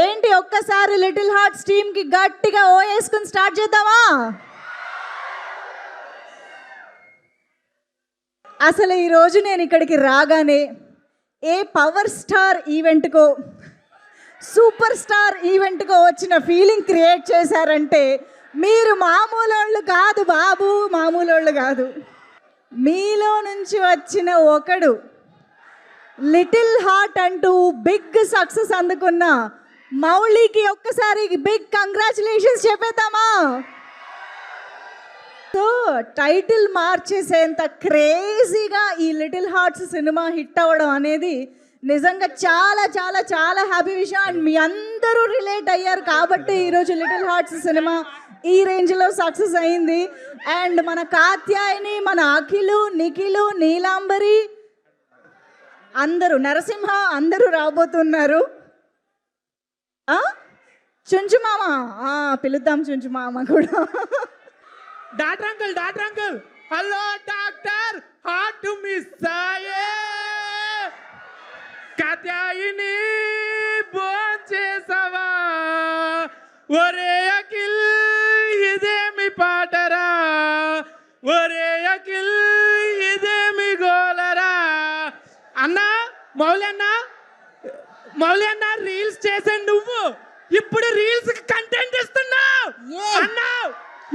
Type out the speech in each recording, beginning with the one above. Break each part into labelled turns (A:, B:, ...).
A: ఏంటి ఒక్కసారి little hearts team కి గట్టిగా ఓ వేసుకుని స్టార్ట్ చేద్దామా? అసలు ఈరోజు నేను ఇక్కడికి రాగానే ఏ పవర్ స్టార్ ఈవెంట్కో సూపర్ స్టార్ ఈవెంట్కో వచ్చిన ఫీలింగ్ క్రియేట్ చేశారంటే మీరు మామూలు కాదు బాబు, మామూలు కాదు. మీలో నుంచి వచ్చిన ఒకడు లిటిల్ హార్ట్ అంటూ బిగ్ సక్సెస్ అందుకున్న మౌళికి ఒక్కసారి బిగ్ కంగ్రాచులేషన్స్ చెప్పేద్దామా? సో టైటిల్ మార్చేసేంత క్రేజీగా ఈ లిటిల్ హార్ట్స్ సినిమా హిట్ అవ్వడం అనేది నిజంగా చాలా చాలా చాలా హ్యాపీ విషయం. అండ్ మీ అందరూ రిలేట్ అయ్యారు కాబట్టి ఈరోజు లిటిల్ హార్ట్స్ సినిమా ఈ రేంజ్లో సక్సెస్ అయింది. అండ్ మన కాత్యాయని, మన అఖిలు, నిఖిలు, నీలాంబరి, అందరూ, నరసింహ అందరూ రాబోతున్నారు. చుంచు మామ పిలుద్దాం, చుంచు మామ కూడా.
B: Doctor uncle hello doctor, heart to miss అయ్యే కాత్యాయిని భోంచేసావా? ఒరే అఖిల్ ఇదేమి పాటరా, ఒరే అఖిల్ ఇదేమి గోలరా? అన్నా మౌలి అన్న రీల్స్ చేసే నువ్వు ఇప్పుడు రీల్స్ కంటెంట్ ఇస్తున్నావు అన్నా,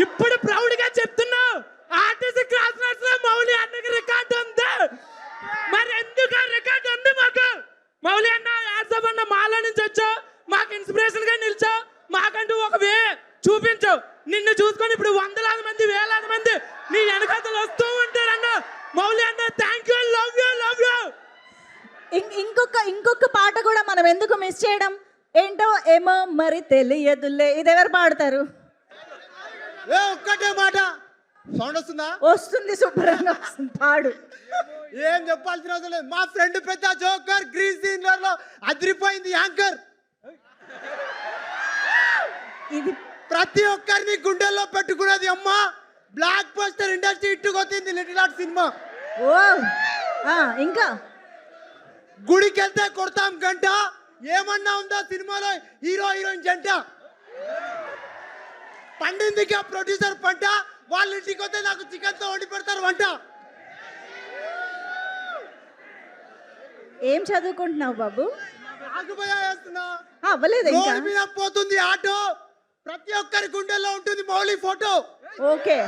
B: ఇప్పుడు ప్రౌడ్ గా చెప్తున్నావు ఆర్టీసీ క్రాస్ రోడ్స్ లో మౌలి అన్నకి రికార్డ్ ఉంది. మరి ఎందుకు రికార్డ్ ఉంది మాకు? మౌలి అన్న యాసబ్ అన్న మాలో నుంచి వచ్చావు, మాకు ఇన్స్పిరేషన్ గా నిలిచావు, మాకంటూ ఒక వే చూపించు. నిన్ను చూసుకొని ఇప్పుడు వందలాది మంది, వేలాది మంది నీ వెనకాతలు వస్తూ ఉంటారన్న. మౌలి అన్న thank you, love you, love you.
A: ఇంకొక పాట కూడా మనం ఎందుకు మిస్ చేయడం? ఏంటో ఏమో మరి తెలియదులే, ఇది ఎవరు పాడతారు?
C: ఒక్కటే మాట సౌండ్ వస్తుందా?
A: వస్తుంది, శుభ్రంగా వస్తుంది, పాడు.
C: ఏం చెప్పాల్సిన అవసరం లేదు. మా ఫ్రెండ్ పెద్ద జోకర్ గ్రీన్ సీనర్ లో అదిరిపోయింది యాంకర్.
A: ఇది
C: ప్రతి ఒక్కరిని గుండెల్లో పెట్టుకున్నది అమ్మా. బ్లాక్ బస్టర్ ఇండస్ట్రీ ఇట్టుకొచ్చింది లిటిల్ హార్ట్ సినిమా.
A: ఓ ఇంకా
C: గుడికి వెళ్తే కొడతాం గంట, ఏమన్నా ఉందా సినిమాలో హీరో హీరోయిన్ జంట? పండిందిగా ప్రొడ్యూసర్ పంట, వాళ్ళ ఇంటికి వస్తే నాకు చికెన్ తో వండి పెడతారు వంట.
A: ఏం చదువుకుంటున్నావు బాబు?
C: అవ్వలేదు, పోతుంది ఆటో. ప్రతి ఒక్కరి గుండెల్లో ఉంటుంది మౌలి ఫోటో.
A: ఓకే,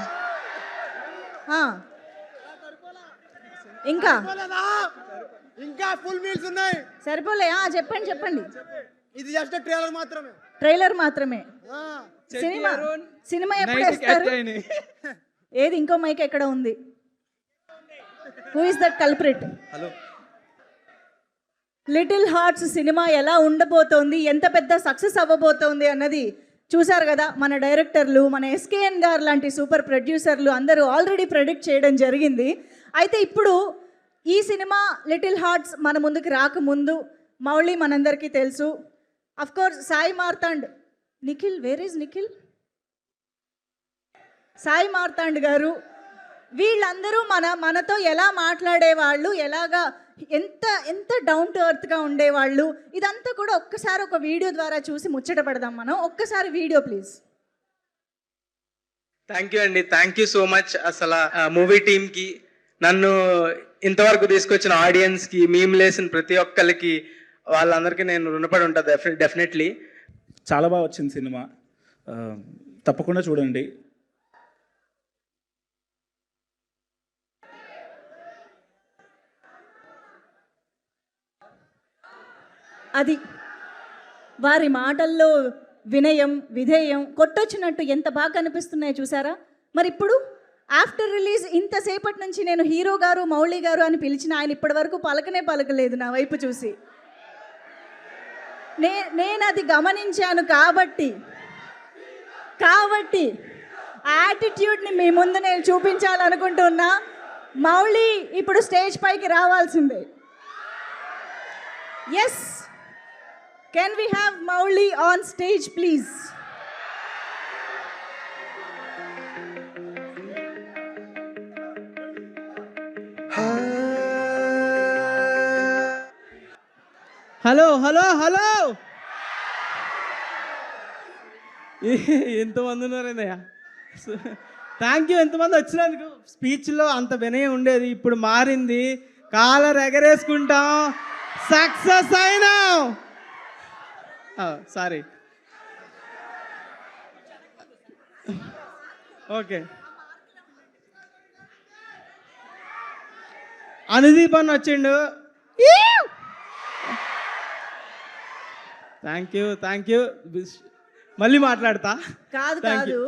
A: ఇంకా
C: ఇంకా ఫుల్ మీల్స్ ఉన్నాయి.
A: సరిపోలే, చెప్పండి.
C: ఇది జస్ట్
A: ట్రైలర్ మాత్రమే. సినిమా ఎప్పుడు వేస్తారు? ఏది ఇంకో మైక్ ఎక్కడ ఉంది? Who is that culprit?
C: Hello,
A: little hearts cinema ఎలా ఉండబోతోంది, ఎంత పెద్ద సక్సెస్ అవ్వబోతోంది అన్నది చూసారు కదా. మన డైరెక్టర్లు, మన ఎస్కేఎన్ గారు లాంటి సూపర్ ప్రొడ్యూసర్లు అందరూ ఆల్రెడీ ప్రెడిక్ట్ చేయడం జరిగింది. అయితే ఇప్పుడు ఈ సినిమా లిటిల్ హార్ట్స్ మన ముందుకు రాకముందు మౌళి మనందరికీ తెలుసు. Of course Sai Marthand, Nikhil, where is Nikhil? Sai Marthand గారు, వీళ్ళందరూ మనతో ఎలా మాట్లాడేవాళ్ళు, ఎలాగా ఎంత డౌన్ టు ఎర్త్గా ఉండేవాళ్ళు, ఇదంతా కూడా ఒక్కసారి ఒక వీడియో ద్వారా చూసి ముచ్చట పడదాం మనం. ఒక్కసారి వీడియో ప్లీజ్.
D: థ్యాంక్ యూ అండి, థ్యాంక్ యూ సో మచ్. అసలు మూవీ టీమ్కి, నన్ను ఇంతవరకు తీసుకొచ్చిన ఆడియన్స్కి, మేము లేసిన ప్రతి ఒక్కరికి, వాళ్ళందరికీ నేను రుణపడి ఉంటాను డెఫినెట్లీ.
E: చాలా బాగా వచ్చింది సినిమా, తప్పకుండా చూడండి.
A: అది వారి మాటల్లో వినయం, విధేయం కొట్టొచ్చినట్టు ఎంత బాగా కనిపిస్తున్నాయో చూసారా. మరి ఇప్పుడు ఆఫ్టర్ రిలీజ్ ఇంతసేపటి నుంచి నేను హీరో గారు, మౌళి గారు అని పిలిచిన ఆయన ఇప్పటి వరకు పలకలేదు నా వైపు చూసి. నేను అది గమనించాను కాబట్టి యాటిట్యూడ్ని మీ ముందు నేను చూపించాలనుకుంటున్నా. మౌళి ఇప్పుడు స్టేజ్ పైకి రావాల్సిందే. Yes, can we have Mouli on stage please?
B: Hello hello hello ఎంతమంది ఉన్నారన్నయ్య. థ్యాంక్ యూ ఎంతమంది వచ్చినందుకు. స్పీచ్లో అంత వినయం ఉండేది, ఇప్పుడు మారింది. కాలర్ ఎగరేసుకుంటాం, సక్సెస్ అయినాం. Sorry, okay. అనుదీప్ అని వచ్చిండు. Thank you. మళ్ళీ మాట్లాడతా.
A: కాదు
B: Thank you.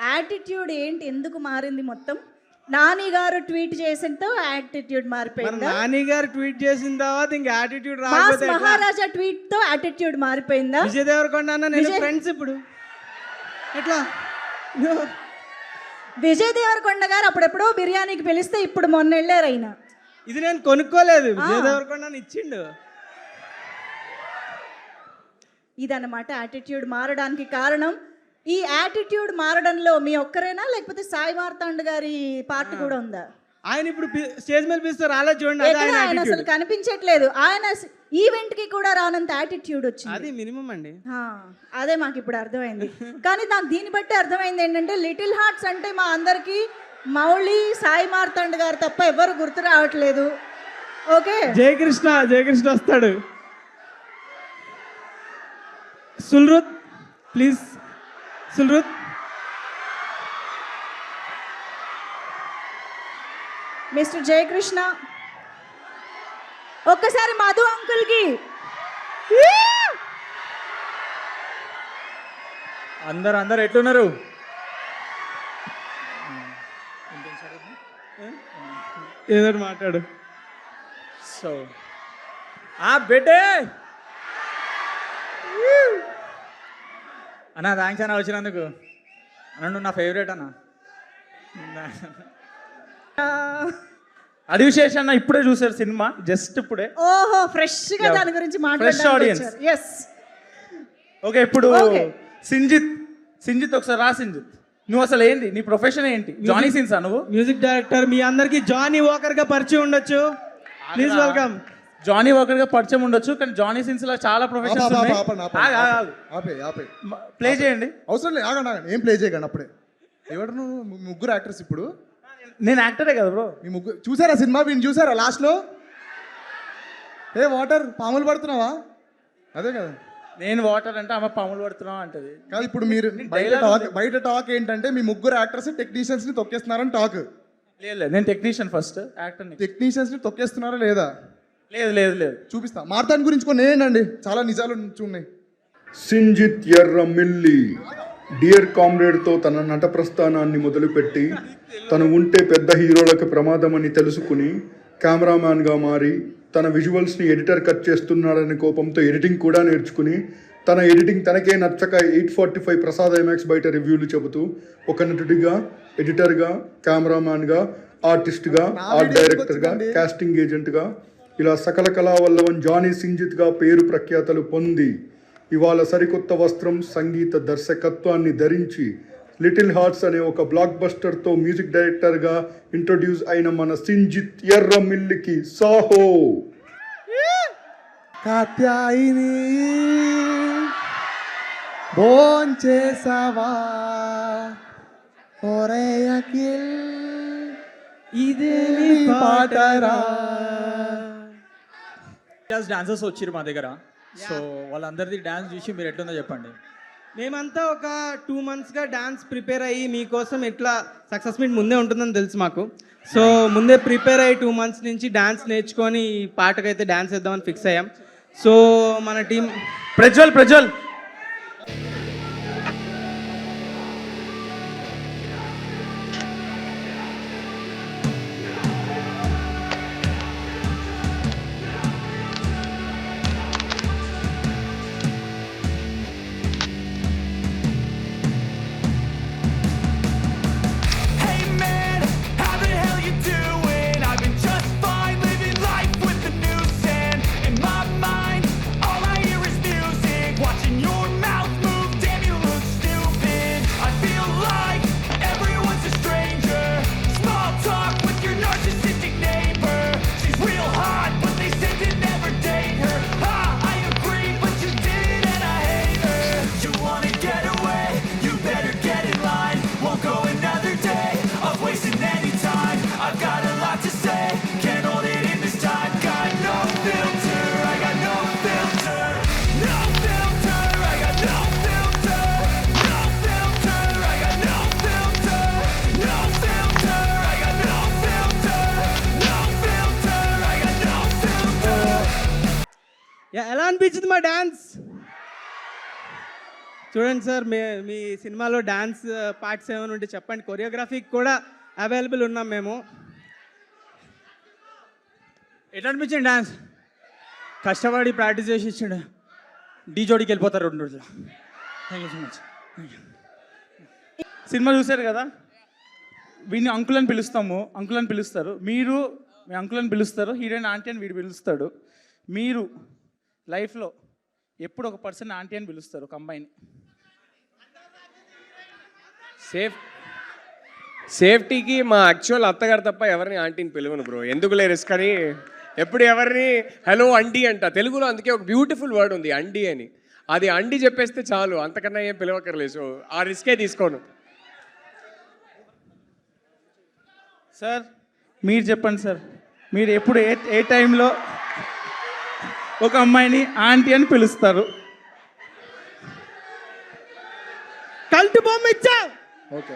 A: యాటిట్యూడ్ ఏంటి, ఎందుకు మారింది మొత్తం? నాని గారు ట్వీట్ చేసినతో యాటిట్యూడ్
B: మన
A: మారిపోయిందా?
B: నాని గారు ట్వీట్ చేసిన తర్వాత ఇంక యాటిట్యూడ్
A: మాస్
B: రాకపోతే ఎట్లా?
A: మహారాజా ట్వీట్ తో యాటిట్యూడ్ మారిపోయిందా?
B: విజయ్ దేవరకొండ అన్న నేను
A: విజయ్-
B: ఫ్రెండ్స్ ఇప్పుడు ఎట్లా?
A: విజయ్ దేవరకొండ గారు అప్పుడెప్పుడో బిర్యానీకి పిలిస్తే ఇప్పుడు మొన్న వెళ్ళారు అయినా.
B: ఇది నేను కొనుక్కోలేదు, విజయ్ దేవరకొండ అని ఇచ్చిండు.
A: ఇదన్నమాట యాటిట్యూడ్ మారడానికి కారణం. ఈ యాటిట్యూడ్ మారడంలో మీ ఒక్కరేనా, లేకపోతే సాయి మార్తాండ్ గారి పార్ట్ కూడా ఉందా?
B: ఆయన ఇప్పుడు స్టేజ్ మీద పిలుస్తారు రాలే చూడండి, అదే
A: ఎక్కడ
B: ఆయన
A: ఆయన అసలు
B: attitude.
A: కనిపించట్లేదు. ఆయన ఈవెంట్ కి కూడా రానంత యాటిట్యూడ్ వచ్చింది.
B: అది మినిమం అండి.
A: ఆ, అదే మాకు ఇప్పుడు అర్థమైంది. కానీ నాకు దీన్ని బట్టి అర్థమైంది ఏంటంటే లిటిల్ హార్ట్స్ అంటే మా అందరికి మౌళి, సాయి మార్తాండ్ గారు తప్ప ఎవరు గుర్తు రావట్లేదు. ఓకే,
B: జయకృష్ణ వస్తాడు. సుల్రుత్ ప్లీజ్, సుల్రుత్.
A: మిస్టర్ జయకృష్ణ, ఒక్కసారి మధు అంకుల్ కి.
E: అందరు ఎట్లున్నారు?
B: ఏదో మాట్లాడు.
E: సో బెడ్డే అన్న, థ్యాంక్స్ అన్న వచ్చినందుకు. అన్న నువ్వు నా ఫేవరెట్ అన్న. అది విశేషం అన్న, ఇప్పుడే చూసారు సినిమా, జస్ట్ ఇప్పుడే.
A: ఓహో, ఫ్రెష్ గా దాని గురించి
E: audience.
A: మాట్లాడారు. ఎస్,
E: ఓకే, ఇప్పుడు
A: Okay.
E: సింజిత్ ఒకసారి రా. సింజిత్, నువ్వు అసలు ఏంటి, నీ ప్రొఫెషన్ ఏంటి? జానీ సిన్సా నువ్వు?
B: Music director. మీ అందరికి జానీ వాకర్ గా పరిచయం ఉండొచ్చు. Please welcome.
E: జానీ వాకర్ గా పరిచయం ఉండొచ్చు, కానీ జానీ సిన్స్ లో చాలా ప్రొఫెషన్స్ ఉన్నాయి. ప్లే చేయండి.
C: అవసరం లేదు, ఆగండి. ఏం ప్లే చేయకండి అప్పుడే. ఎవరు నువ్వు? ముగ్గురు యాక్టర్స్ ఇప్పుడు.
E: నేను యాక్టరే కదా బ్రో.
C: మీ ముగ్గురు చూసారా సినిమా? వీళ్ళు చూసారా లాస్ట్లో? వాటర్ పాములు పడుతున్నావా? అదే కదా.
E: నేను వాటర్ అంటే ఆమె పాములు పడుతున్నావు అంటది.
C: కాదు, ఇప్పుడు మీరు బయట టాక్ ఏంటంటే మీ ముగ్గురు యాక్టర్స్ టెక్నీషియన్స్ ని తొక్కేస్తున్నారని టాక్.
E: లేదు, నేను టెక్నీషియన్ ఫస్ట్, యాక్టర్.
C: టెక్నీషియన్స్ ని తొక్కేస్తున్నారా లేదా?
E: లేదు.
C: చూపిస్తా. మార్తాన్ గురించి కొన్ని ఏంటండి, చాలా నిజాలు ఉన్నాయి.
F: సింజిత్ ఎర్రమిల్లి డియర్ కామ్రేడ్తో తన నట ప్రస్థానాన్ని మొదలుపెట్టి తను ఉంటే పెద్ద హీరోలకు ప్రమాదమని తెలుసుకుని కెమెరామ్యాన్గా మారి తన విజువల్స్ని ఎడిటర్ కట్ చేస్తున్నాడనే కోపంతో ఎడిటింగ్ కూడా నేర్చుకుని తన ఎడిటింగ్ తనకే నచ్చక 845 ప్రసాద్ ఐమాక్స్ బయట రివ్యూలు చెబుతూ ఒక నటుడిగా, ఎడిటర్గా, కెమెరామ్యాన్గా, ఆర్టిస్ట్గా, ఆర్ట్ డైరెక్టర్గా, కాస్టింగ్ ఏజెంట్గా ఇలా సకల కళావల్లవన్ జానీ సింజిత్గా పేరు ప్రఖ్యాతలు పొంది ఇవాళ సరికొత్త వస్త్రం, సంగీత దర్శకత్వాన్ని ధరించి లిటిల్ హార్ట్స్ అనే ఒక బ్లాక్ బస్టర్తో మ్యూజిక్ డైరెక్టర్గా ఇంట్రొడ్యూస్ అయిన మన సింజిత్ ఎర్రమిల్లికి సాహో.
C: కాత్యాయిని భోంచేసావా ఒరే అఖిల్,
B: ఇదే
C: పాటరా.
E: డాన్సర్స్ వచ్చారు మా దగ్గర, సో వాళ్ళందరిది డాన్స్ చూసి మీరు ఎట్లుందో చెప్పండి.
B: మేమంతా ఒక 2 monthsగా డాన్స్ ప్రిపేర్ అయ్యి మీకోసం ఎట్లా సక్సెస్ మీట్ ముందే ఉంటుందని తెలుసు మాకు. సో ముందే ప్రిపేర్ అయ్యి 2 months నుంచి డాన్స్ నేర్చుకొని ఈ పాటకైతే డాన్స్ వేద్దామని ఫిక్స్ అయ్యాం. సో మన team
E: Prajwal
G: Watching your mouth move
B: ఎలా అనిపించింది మా డాన్స్? చూడండి సార్, మీ సినిమాలో డాన్స్ పార్ట్స్ ఏమైనా ఉంటే చెప్పండి. కొరియోగ్రఫీకి కూడా అవైలబుల్ ఉన్నాం మేము.
E: ఎట్లా అనిపించింది డాన్స్? కష్టపడి ప్రాక్టీస్ చేసి ఇచ్చిండు. డీ జోడికి వెళ్ళిపోతారు 2 రోజులు. Thank you so much. Cinema చూశారు కదా, వీడిని అంకుల్ అని పిలుస్తాము, అంకుల్ అని పిలుస్తారు. మీరు మీ అంకుల్ అని పిలుస్తారు, హీరోయిన్ ఆంటీ అని వీడు పిలుస్తాడు. మీరు లైఫ్లో ఎప్పుడు ఒక పర్సన్ ఆంటీ అని పిలుస్తారు, ఒక అమ్మాయిని.
G: సేఫ్టీకి మా యాక్చువల్ అత్తగారు తప్ప ఎవరిని ఆంటీని పిలవను బ్రో. ఎందుకు రిస్క్ అని ఎప్పుడు ఎవరిని హలో అండి అంట. తెలుగులో అందుకే ఒక బ్యూటిఫుల్ వర్డ్ ఉంది అండి అని. అది అండి చెప్పేస్తే చాలు, అంతకన్నా ఏం పిలవక్కర్లేదు. సో ఆ రిస్కే తీసుకోను.
E: సార్ మీరు చెప్పండి సార్, మీరు ఎప్పుడు ఏ టైంలో ఒక అమ్మాయిని ఆంటీ అని పిలుస్తారు?
B: కల్ట్ బొమ్మ ఇచ్చా.
C: ఓకే,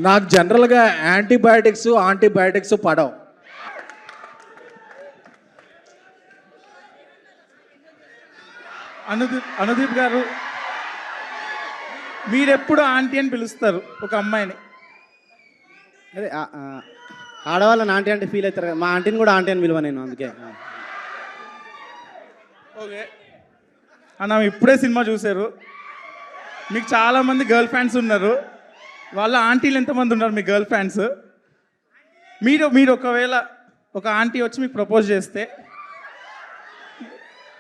C: నాకు జనరల్గా యాంటీబయాటిక్స్ పడవు.
E: అనుదీప్ గారు, మీరెప్పుడు ఆంటీ అని పిలుస్తారు ఒక అమ్మాయిని?
H: అదే ఆడవాళ్ళని ఆంటీ అంటే ఫీల్ అవుతారు కదా, మా ఆంటీని కూడా ఆంటీ అని పిలువ నేను, అందుకే.
E: ఓకే అన్న, ఇప్పుడే సినిమా చూశారు, మీకు చాలామంది గర్ల్ ఫ్యాన్స్ ఉన్నారు. వాళ్ళ ఆంటీలు ఎంతమంది ఉన్నారు మీ గర్ల్ ఫ్యాన్స్? మీరు ఒకవేళ ఒక ఆంటీ వచ్చి మీకు ప్రపోజ్ చేస్తే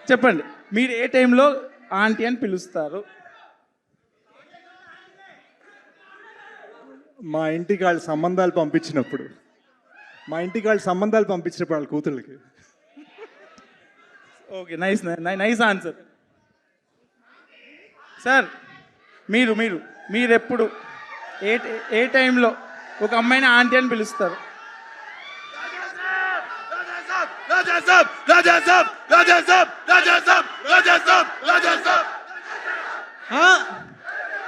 E: చెప్పండి, మీరు ఏ టైంలో ఆంటీ అని పిలుస్తారు?
F: మా ఇంటికి వాళ్ళు సంబంధాలు పంపించినప్పుడు వాళ్ళ కూతుళ్ళకి.
E: Okay, nice answer. సార్ మీరెప్పుడు ఏ టైంలో ఒక అమ్మాయిని ఆంటీ అని పిలుస్తారు?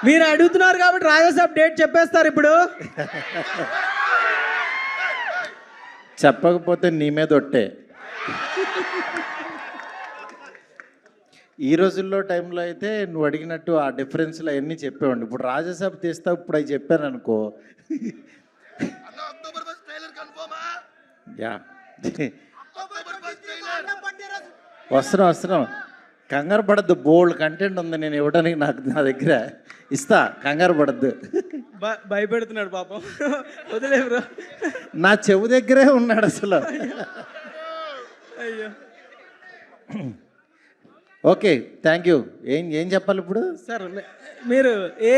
B: మీరు అడుగుతున్నారు కాబట్టి రాజాసాబ్ డేట్ చెప్పేస్తారు ఇప్పుడు.
I: చెప్పకపోతే నీ మీద ఒట్టే. ఈ రోజుల్లో టైంలో అయితే నువ్వు అడిగినట్టు ఆ డిఫరెన్స్లో అవన్నీ చెప్పేవాడిని. ఇప్పుడు రాజాసాబ్ తీస్తా, ఇప్పుడు అవి చెప్పాను అనుకో. యా వస్తున్నాం. కంగారు పడద్దు, బోల్డ్ కంటెంట్ ఉంది నేను ఇవ్వడానికి. నా దగ్గర ఇస్తా, కంగారు పడద్దు.
B: భయపెడుతున్నాడు పాపం, వదిలే బ్రో.
I: నా చెవు దగ్గరే ఉన్నాడు అసలు.
B: అయ్యో.
I: Okay, thank you. ఏం చెప్పాలి ఇప్పుడు?
B: సార్ మీరు ఏ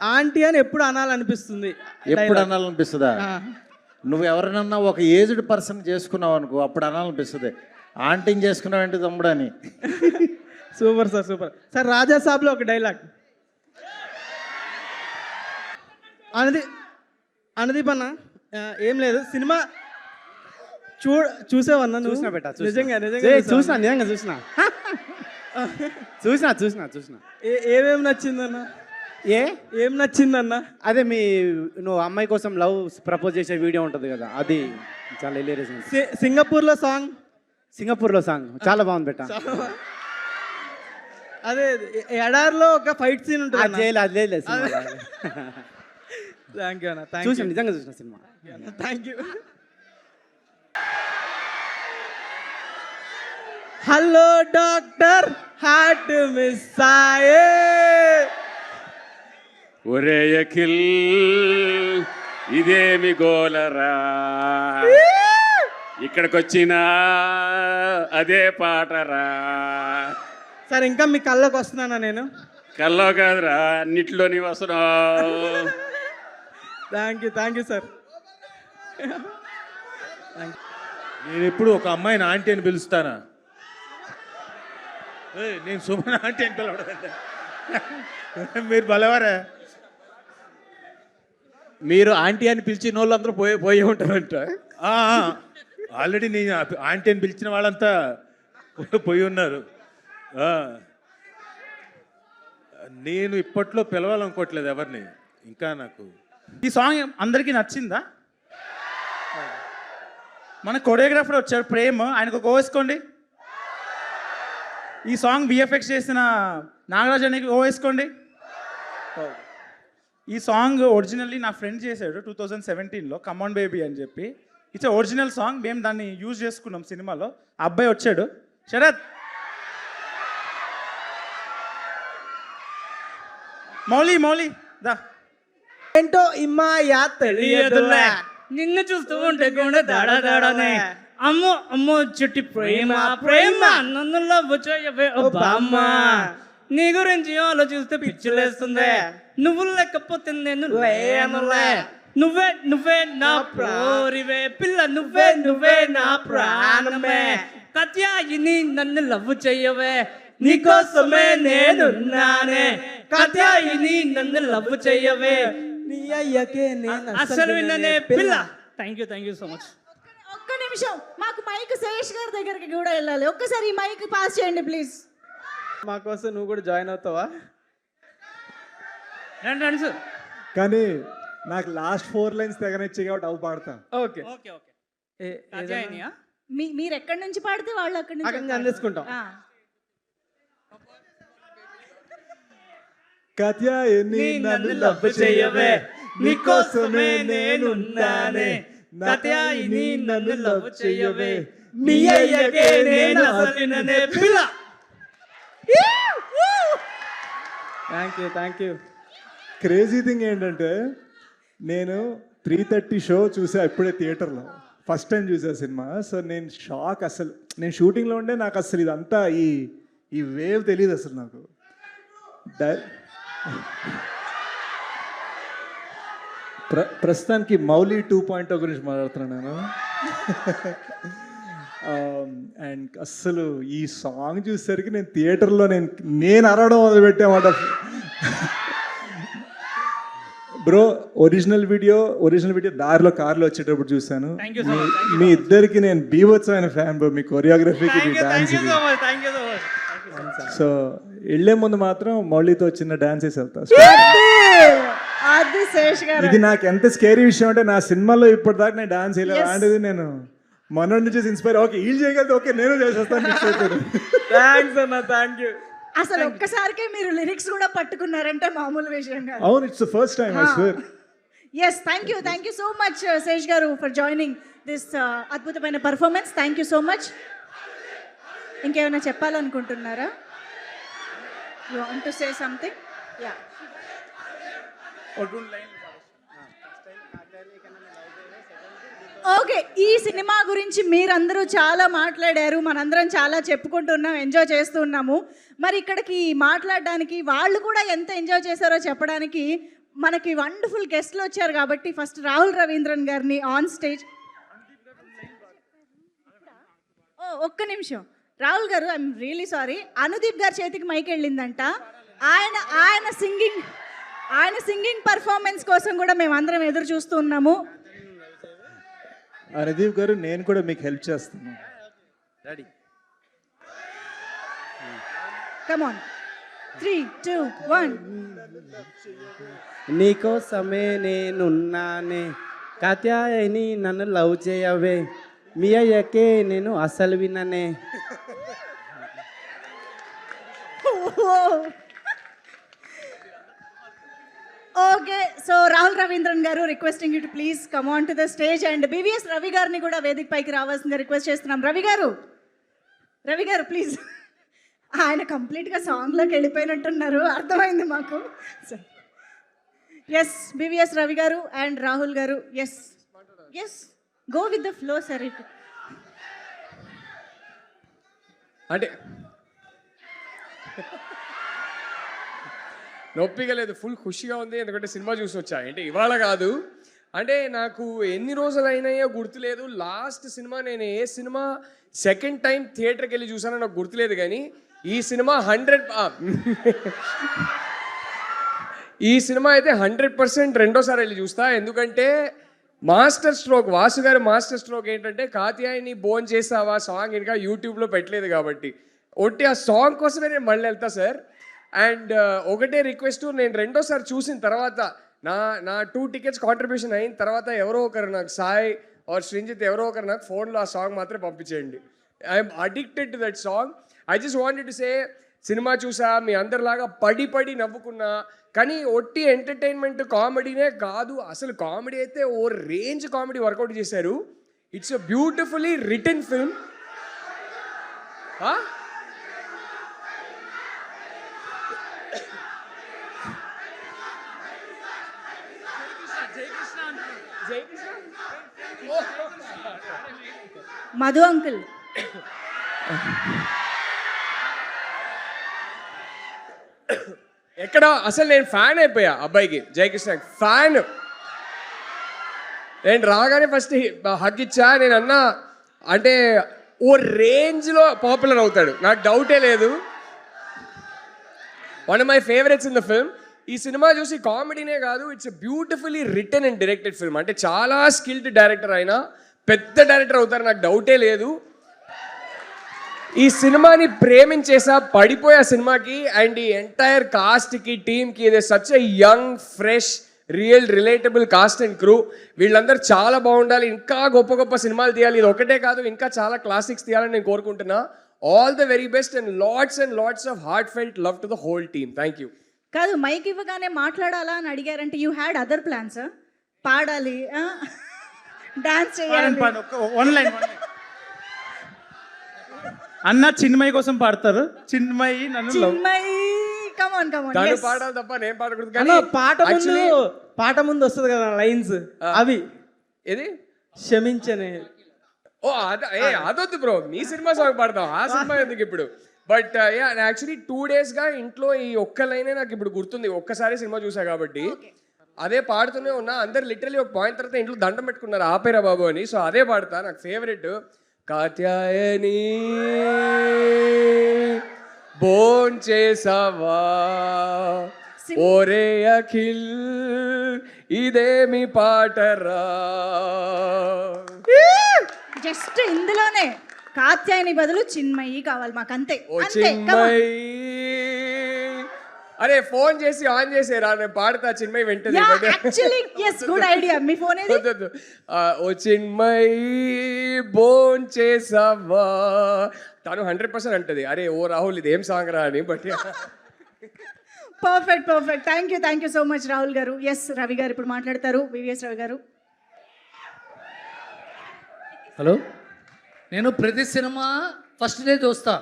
B: ఆంటీ అని ఎప్పుడు అనాలనిపిస్తుంది?
I: ఎప్పుడు అనాలనిపిస్తుందా? నువ్వు ఎవరినన్నా ఒక ఏజ్డ్ పర్సన్ చేసుకున్నావు అనుకో, అప్పుడు అనాలనిపిస్తుంది. ఆంటీని చేసుకున్నావు ఏంటి తమ్ముడు అని.
B: Super sir, super sir. రాజాసాబ్లో ఒక డైలాగ్. అనుదీప్ అన్న, ఏం లేదు, సినిమా చూసావన్నా నువ్వు?
H: చూసినా బెట్ట,
B: నిజంగా
H: చూసినా.
B: ఏమేమి నచ్చిందన్న? ఏం నచ్చిందన్న?
H: అదే నువ్వు అమ్మాయి కోసం లవ్ ప్రపోజ్ చేసే వీడియో ఉంటుంది కదా, అది చాలా హిలేరియస్. సింగపూర్లో సాంగ్ చాలా బాగుంది బెట్ట.
B: అదే ఎడార్లో ఒక ఫైట్ సీన్ ఉంటుంది. థ్యాంక్ యూ అన్న,
H: చూసాను, నిజంగా చూసిన cinema.
B: Thank you. Hello doctor, heart miss అయ్యే.
G: ఒరే అఖిల్, ఇదేమి గోలరా, ఇక్కడికొచ్చినా అదే పాటరా.
B: సార్ ఇంకా మీ కళ్ళకి వస్తున్నానా నేను?
G: కల్లో కాదురా, అన్నిట్లోని వస్తున్నావు.
B: Thank you sir.
C: నేను ఎప్పుడు ఒక అమ్మాయిని ఆంటీ అని పిలుస్తానా? నేను సుమన్ ఆంటీ అని పిలవడం. మీరు బలవారా?
J: మీరు ఆంటీ అని పిలిచిన వాళ్ళందరూ పోయి ఉంటారంట.
C: ఆల్రెడీ నేను ఆంటీ అని పిలిచిన వాళ్ళంతా పోయి ఉన్నారు. నేను ఇప్పట్లో పిలవాలనుకోవట్లేదు ఎవరిని. ఇంకా నాకు
E: ఈ సాంగ్ అందరికీ నచ్చిందా? మన కొరియోగ్రాఫర్ వచ్చారు ప్రేమ్, ఆయనకు ఒక వేసుకోండి. ఈ సాంగ్ విఎఫ్ఎక్స్ చేసిన నాగరాజ్ అనికి వేసుకోండి. ఈ సాంగ్ ఒరిజినల్లీ నా ఫ్రెండ్ చేశాడు 2017లో, కమాన్ బేబీ అని చెప్పి. It's original song. మేము దాన్ని యూజ్ చేసుకున్నాం సినిమాలో. ఆ అబ్బాయి వచ్చాడు, శరత్ మౌలి దా.
J: ఏంటో ఇమ్మా యా తెలియదులే, నిన్ను చూస్తూ ఉంటే గుండె దడదడనే. అమ్మో అమ్మో చుట్టి ప్రేమ ప్రేమ, నన్ను లవ్ చేయవే ఓ బామ్మ. నీ గురించి ఆలోచిస్తే పిచ్చిలేస్తుంది, నువ్వు లేకపోతే నేను లేనులే. నువ్వే నువ్వే నా ప్రోరివే పిల్ల, నువ్వే నా ప్రాణమే. కత్యాయిని నన్ను లవ్ చెయ్యవే, నీకోసమే నేనున్నానే. కత్యాయిని నన్ను లవ్ చెయ్యవే, నీ అయ్యకే నేను అసలు విన్ననే పిల్ల. Thank you so much.
A: ఒక్క నిమిషం, మాకు మైక్ శేష్ గారి దగ్గరికి కూడా వెళ్ళాలి. ఒక్కసారి ఈ మైక్ పాస్ చేయండి ప్లీజ్.
H: మా కోసం నువ్వు కూడా జాయిన్ అవుతావా?
J: రండి సార్.
C: కానీ నాకు లాస్ట్ 4 లైన్స్ తెగనిచ్చి కాబట్టి అవి పాడతా.
J: ఓకే కత్యాయినియా?
A: మీరు ఎక్కడి నుంచి పాడితే వాళ్ళు అక్కడి నుంచి
H: అందేసుకుంటాం.
C: కత్యాయిని నన్ను లవ్ చేయవే, నీకోసమే నేనున్నానే. కత్యాయిని నన్ను లవ్ చేయవే,
J: మీ అయ్యకే నేను అసలు విన్ననే పిల్ల.
H: Thank you.
C: క్రేజీ థింగ్ ఏంటంటే నేను 3:30 షో చూసా ఇప్పుడే థియేటర్లో, ఫస్ట్ టైం చూసా సినిమా. సో నేను షాక్. అసలు నేను షూటింగ్లో ఉండే నాకు అసలు ఇదంతా ఈ వేవ్ తెలియదు అసలు నాకు. ప్రస్తుతానికి మౌలి 2.0 గురించి మాట్లాడుతున్నాను నేను. అండ్ అస్సలు ఈ సాంగ్ చూసేసరికి నేను థియేటర్లో నేను అరవడం మొదలుపెట్టామాట. బ్రో ఒరిజినల్ వీడియో దారిలో కార్లో వచ్చేటప్పుడు చూశాను. మీ ఇద్దరికి నేను బీభత్సమైన ఫ్యాన్ బ్రో, మీ కొరియోగ్రఫీకి, మీ డాన్స్. సో వెళ్ళే ముందు మాత్రం మౌలితో చిన్న డాన్స్ వేసి వెళ్తా.
A: అది శేష్ గారు.
C: ఇది నాకు ఎంత స్కేరీ విషయం అంటే నా సినిమాలో ఇప్పటిదాకా నేను డాన్స్ వేయలేదు. అలాంటిది నేను మనోడి నుంచి ఇన్స్పైర్, ఓకే వీళ్ళు చేయగలిగితే ఓకే నేను చేసేస్తాను.
H: థ్యాంక్స్ అన్న, థ్యాంక్ యూ.
A: అసలు ఒక్కసారికే మీరు లిరిక్స్ కూడా పట్టుకున్నారంటే మామూలు విషయం కాదు.
C: అవును, it's the first time I swear.
A: Yes, thank you so much Sesh garu for joining this అద్భుతమైన performance. Thank you so much. ఇంకేమైనా చెప్పాలనుకుంటున్నారా? You want to say something? Yeah. Okay, ఈ సినిమా గురించి మీరందరూ చాలా మాట్లాడారు, మనందరం చాలా చెప్పుకుంటున్నాం, ఎంజాయ్ చేస్తున్నాము. మరి ఇక్కడికి మాట్లాడడానికి వాళ్ళు కూడా ఎంత ఎంజాయ్ చేశారో చెప్పడానికి మనకి వండర్ఫుల్ గెస్ట్లు వచ్చారు. కాబట్టి ఫస్ట్ రాహుల్ రవీంద్రన్ గారిని ఆన్ స్టేజ్. ఒక్క నిమిషం రాహుల్ గారు, ఐఎమ్ రియలీ సారీ, అనుదీప్ గారి చేతికి మైక్ వెళ్ళిందంట. ఆయన సింగింగ్ పర్ఫార్మెన్స్ కోసం కూడా మేమందరం ఎదురు చూస్తున్నాము.
C: అనుదీప్ గారు, నేను కూడా మీకు హెల్ప్ చేస్తాను.
H: రెడీ?
A: Come on, 3, 2, 1.
H: నీకోసమే నేనున్నానే, కత్యాయిని నన్ను లవ్ చేయవే, మీ అయ్యకే నేను అసలు విన్ననే.
A: ఓకే, సో రాహుల్ రవీంద్రన్ గారు, requesting you to please come on to the stage. And BVS Ravi గారిని కూడా వేదిక పైకి రావాల్సిందిగా రిక్వెస్ట్ చేస్తున్నాం. రవి గారు ప్లీజ్. ఆయన కంప్లీట్గా సాంగ్లోకి వెళ్ళిపోయినట్టున్నారు, అర్థమైంది మాకు. ఎస్, బీవీఎస్ రవి గారు అండ్ రాహుల్ గారు. Yes, go with the flow sir.
G: అంటే నొప్పిగా లేదు, ఫుల్ ఖుషిగా ఉంది. ఎందుకంటే సినిమా చూసి వచ్చా, అంటే ఇవాళ కాదు, అంటే నాకు ఎన్ని రోజులు అయినాయో గుర్తులేదు. లాస్ట్ సినిమా నేను ఏ సినిమా సెకండ్ టైం థియేటర్కి వెళ్ళి చూసానో నాకు గుర్తులేదు. కానీ ఈ సినిమా 100% రెండోసారి వెళ్ళి చూస్తా. ఎందుకంటే మాస్టర్ స్ట్రోక్, వాసు గారి మాస్టర్ స్ట్రోక్ ఏంటంటే కాత్యాయిని బోన్ చేసావా సాంగ్ ఇంకా యూట్యూబ్లో పెట్టలేదు కాబట్టి ఒట్టి ఆ సాంగ్ కోసమే నేను మళ్ళీ వెళ్తా సార్. అండ్ ఒకటే రిక్వెస్ట్, నేను రెండోసారి చూసిన తర్వాత నా 2 tickets కాంట్రిబ్యూషన్ అయిన తర్వాత ఎవరో ఒకరు నాకు సాయి ఆర్ శ్రీంజిత్ ఎవరో ఒకరు నాకు ఫోన్లో ఆ సాంగ్ మాత్రం పంపించేయండి. I'm addicted to that song. I just wanted to say, cinema చూసా, మీ అందరిలాగా పడి నవ్వుకున్నా, కానీ ఒట్టి ఎంటర్టైన్మెంట్ కామెడీనే కాదు, అసలు కామెడీ అయితే ఓ రేంజ్ కామెడీ వర్కౌట్ చేశారు. It's a beautifully written film.
A: Madhu uncle,
G: ఎక్కడ అసలు నేను ఫ్యాన్ అయిపోయా అబ్బాయికి, జయకృష్ణ ఫ్యాన్. నేను రాగానే ఫస్ట్ హగ్ ఇచ్చా. నేను అన్నా అంటే ఓ రేంజ్లో పాపులర్ అవుతాడు, నాకు డౌటే లేదు. One of my favourites in the film. ఈ సినిమా చూసి కామెడీనే కాదు, it's beautifully written and directed film. అంటే చాలా స్కిల్డ్ డైరెక్టర్ అయినా పెద్ద డైరెక్టర్ అవుతారు, నాకు డౌటే లేదు. ఈ సినిమాని ప్రేమించేసా, పడిపోయా సినిమాకి. అండ్ ఈ ఎంటైర్ కాస్ట్కి, టీమ్కి, ఇది such a young, fresh, relatable cost and crew. వీళ్ళందరూ చాలా బాగుండాలి, ఇంకా గొప్ప సినిమాలు తీయాలి. ఇది ఒకటే కాదు, ఇంకా చాలా క్లాసిక్స్ తీయాలని నేను కోరుకుంటున్నా. All the very best and lots of heart felt love to the whole team. Thank you.
A: కాదు, మైక్ ఇవ్వగానే మాట్లాడాలా అని అడిగారంటే యూ హ్యాడ్ అదర్ ప్లాన్స్? పాడాలి, డాన్స్ చేయాలి.
E: అన్న చిన్మయి కోసం పాడతారు. చిన్మయి నన్ను
G: తను పాడాలి తప్ప నేను పాడకూడదు.
J: అన్న
G: కానీ
J: పాట ముందు వస్తుంది కదా లైన్స్, అవి
G: ఏది
J: క్షమించని.
G: ఓ అదొద్దు బ్రో, నీ సినిమా సాంగ్ పాడతాం, ఆ సినిమా ఎందుకు ఇప్పుడు. బట్ యాక్చువల్లీ 2 daysగా ఇంట్లో ఈ ఒక్క లైనే నాకు ఇప్పుడు గుర్తుంది, ఒక్కసారి సినిమా చూసా కాబట్టి. అదే పాడుతూనే ఉన్నా. అందరు లిటరలీ ఒక పాయింట్ తర్వాత ఇంట్లో దండం పెట్టుకున్నారు, ఆపేరా బాబు అని. సో అదే పాడతా, నాకు ఫేవరెట్. కాత్యాయని బోన్ చేసావా ఓరే అఖిల్ ఇదేమి పాటరా.
A: జస్ట్ ఇందులోనే కాత్యాయని బదులు చిన్మయి కావాలి మాకు, అంతే.
G: ఓ చిన్మయి, అరే ఫోన్ చేసి ఆన్ చేసేరా, నేను పాడతా చిన్మయి వెంటనే.
A: Good idea. మీ ఫోన్ ఏది?
G: ఓ చిన్మయి బోన్ చేసావా. తను 100% అంటది, అరే ఓ రాహుల్ ఇది ఏం సాంగ్ రా అని. But
A: perfect. Thank you so much Rahul గారు. ఎస్, రవి గారు ఇప్పుడు మాట్లాడతారు. వివిఎస్ రవి గారు.
K: హలో, నేను ప్రతి సినిమా ఫస్ట్ డే చూస్తా.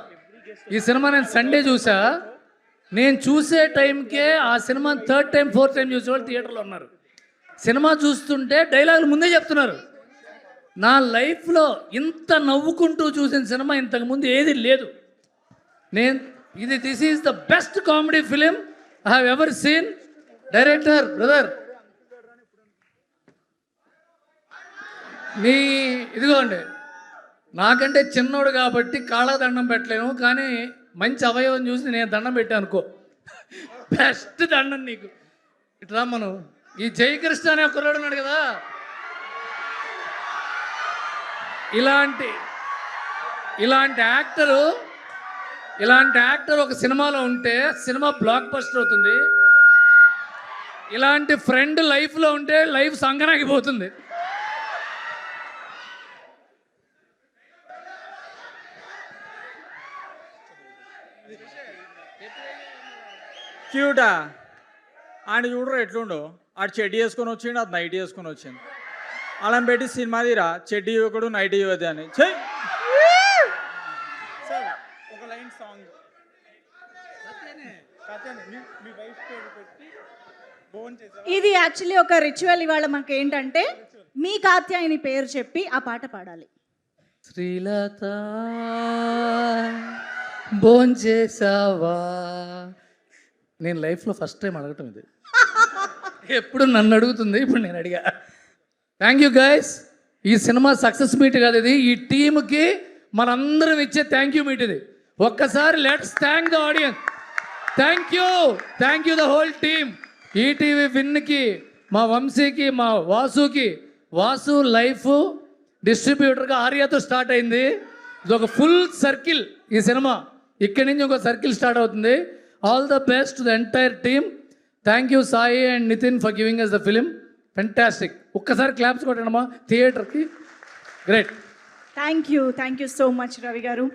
K: ఈ సినిమా నేను సండే చూసా. నేను చూసే టైంకే ఆ cinema 3rd time 4th time చూసే వాళ్ళు థియేటర్లో ఉన్నారు. సినిమా చూస్తుంటే డైలాగులు ముందే చెప్తున్నారు. నా లైఫ్లో ఇంత నవ్వుకుంటూ చూసిన సినిమా ఇంతకుముందు ఏది లేదు. This is the best comedy film I have ever seen. Director brother, ఇదిగోండి, నాకంటే చిన్నోడు కాబట్టి కాళ్ళ దండం పెట్టలేను, కానీ మంచి అవయవం చూసి నేను దండం పెట్టాను అనుకో. బెస్ట్ దండం నీకు. ఇట్లా మనం ఈ జయకృష్ణ అనే కుర్రాడు ఉన్నాడు కదా, ఇలాంటి యాక్టర్ ఒక సినిమాలో ఉంటే సినిమా బ్లాక్ బస్టర్ అవుతుంది. ఇలాంటి ఫ్రెండ్ లైఫ్లో ఉంటే లైఫ్ సంగనాగిపోతుంది.
J: క్యూటా ఆయన చూడరు ఎట్లుండో. ఆడు చెడ్డీ వేసుకొని వచ్చిండు, అది నైట్ వేసుకొని వచ్చింది. అలా పెట్టి సినిమా తీరా, చెడ్డీ యువకుడు నైట్ యువతి అని.
E: ఒక లైన్ సాంగ్
A: ఇది యాక్చువల్లీ ఒక రిచువల్. ఇవాళ మాకు ఏంటంటే మీ కాత్యాయని పేరు చెప్పి ఆ పాట పాడాలి.
K: శ్రీలత భోంచేసావా. నేను లైఫ్లో ఫస్ట్ టైం అడగటం ఇది. ఎప్పుడు నన్ను అడుగుతుంది, ఇప్పుడు నేను అడిగా. Thank you guys. ఈ సినిమా సక్సెస్ మీట్ కాదు ఇది, ఈ టీమ్కి మనందరం ఇచ్చే థ్యాంక్ యూ మీట్ ఇది. ఒక్కసారి let's thank the audience. Thank you the whole team. ETV విన్కి, మా వంశీకి, మా వాసు లైఫ్ డిస్ట్రిబ్యూటర్గా ఆర్యాతో స్టార్ట్ అయింది. ఇది ఒక ఫుల్ సర్కిల్ ఈ సినిమా. ఇక్కడి నుంచి ఒక సర్కిల్ స్టార్ట్ అవుతుంది. All the best the entire team. Thank you Sai and Nithin for giving us the film fantastic. ఒక్కసారి క్లాప్స్ కొట్టడమా థియేటర్కి. Great.
A: Thank you so much Ravi గారు.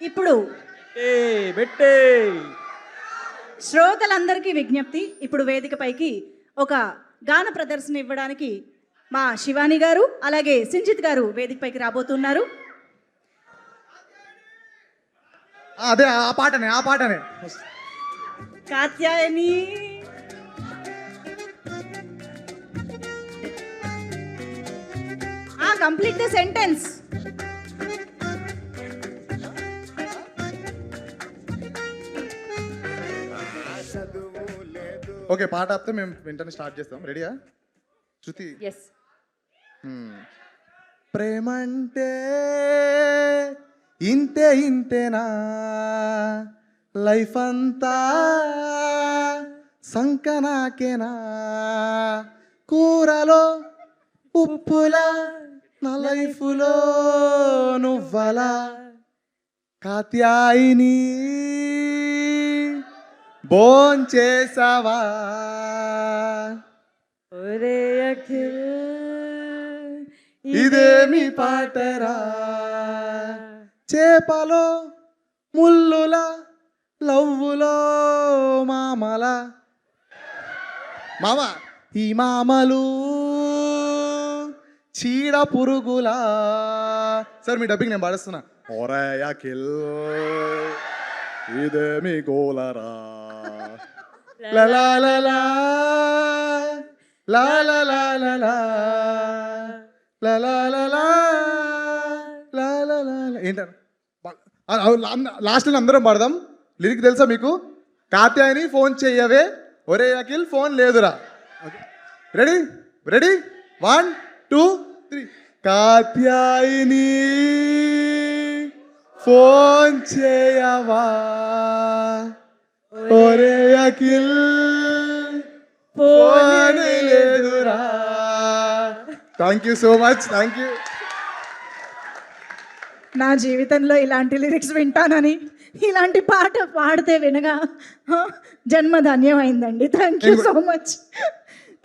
A: ఇప్పుడు శ్రోతలందరికీ విజ్ఞప్తి, ఇప్పుడు వేదికపైకి ఒక గాన ప్రదర్శన ఇవ్వడానికి మా శివాని గారు అలాగే సింజిత్ గారు వేదికపైకి రాబోతున్నారు.
H: అదే ఆ పాటనే
A: Katyayani complete the sentence.
H: Okay, పాట ఆపితే మేము వెంటనే స్టార్ట్ చేస్తాం. రెడీయా శృతి?
A: ఎస్.
H: ప్రేమంటే ఇంతేనా, లైఫ్ అంతా సంకనాకేనా, కూరలో ఉప్పులా నా లైఫ్లో నువ్వలా, కాత్యాయిని భోంచేసావా,
A: ఒరే అఖిల్
H: ఇదేమి పాటరా, చేపలో ముల్లుల లవ్వులో మామల, మామ ఈ మామలు చీడ పురుగులా. సార్ మీ డబ్బింగ్ నేను పాడిస్తున్నా. ఒరే అఖిల్ ఇదేమి గోలరా, లలా ఏంటారు లాస్ట్ అందరం పాడదాం. లిరిక్ తెలుసా మీకు? కాత్యాయని ఫోన్ చెయ్యవే, ఒరే అఖిల్ ఫోన్ లేదురా. రెడీ 1 2 3. కాత్యాయని ఫోన్ చేయవా, ఒరే అఖిల్ ఫోన్ లేదురా. Thank you so much. Thank you.
A: నా జీవితంలో ఇలాంటి లిరిక్స్ వింటానని, ఇలాంటి పాట పాడితే వినగా జన్మ ధన్యమైందండి. Thank you so much.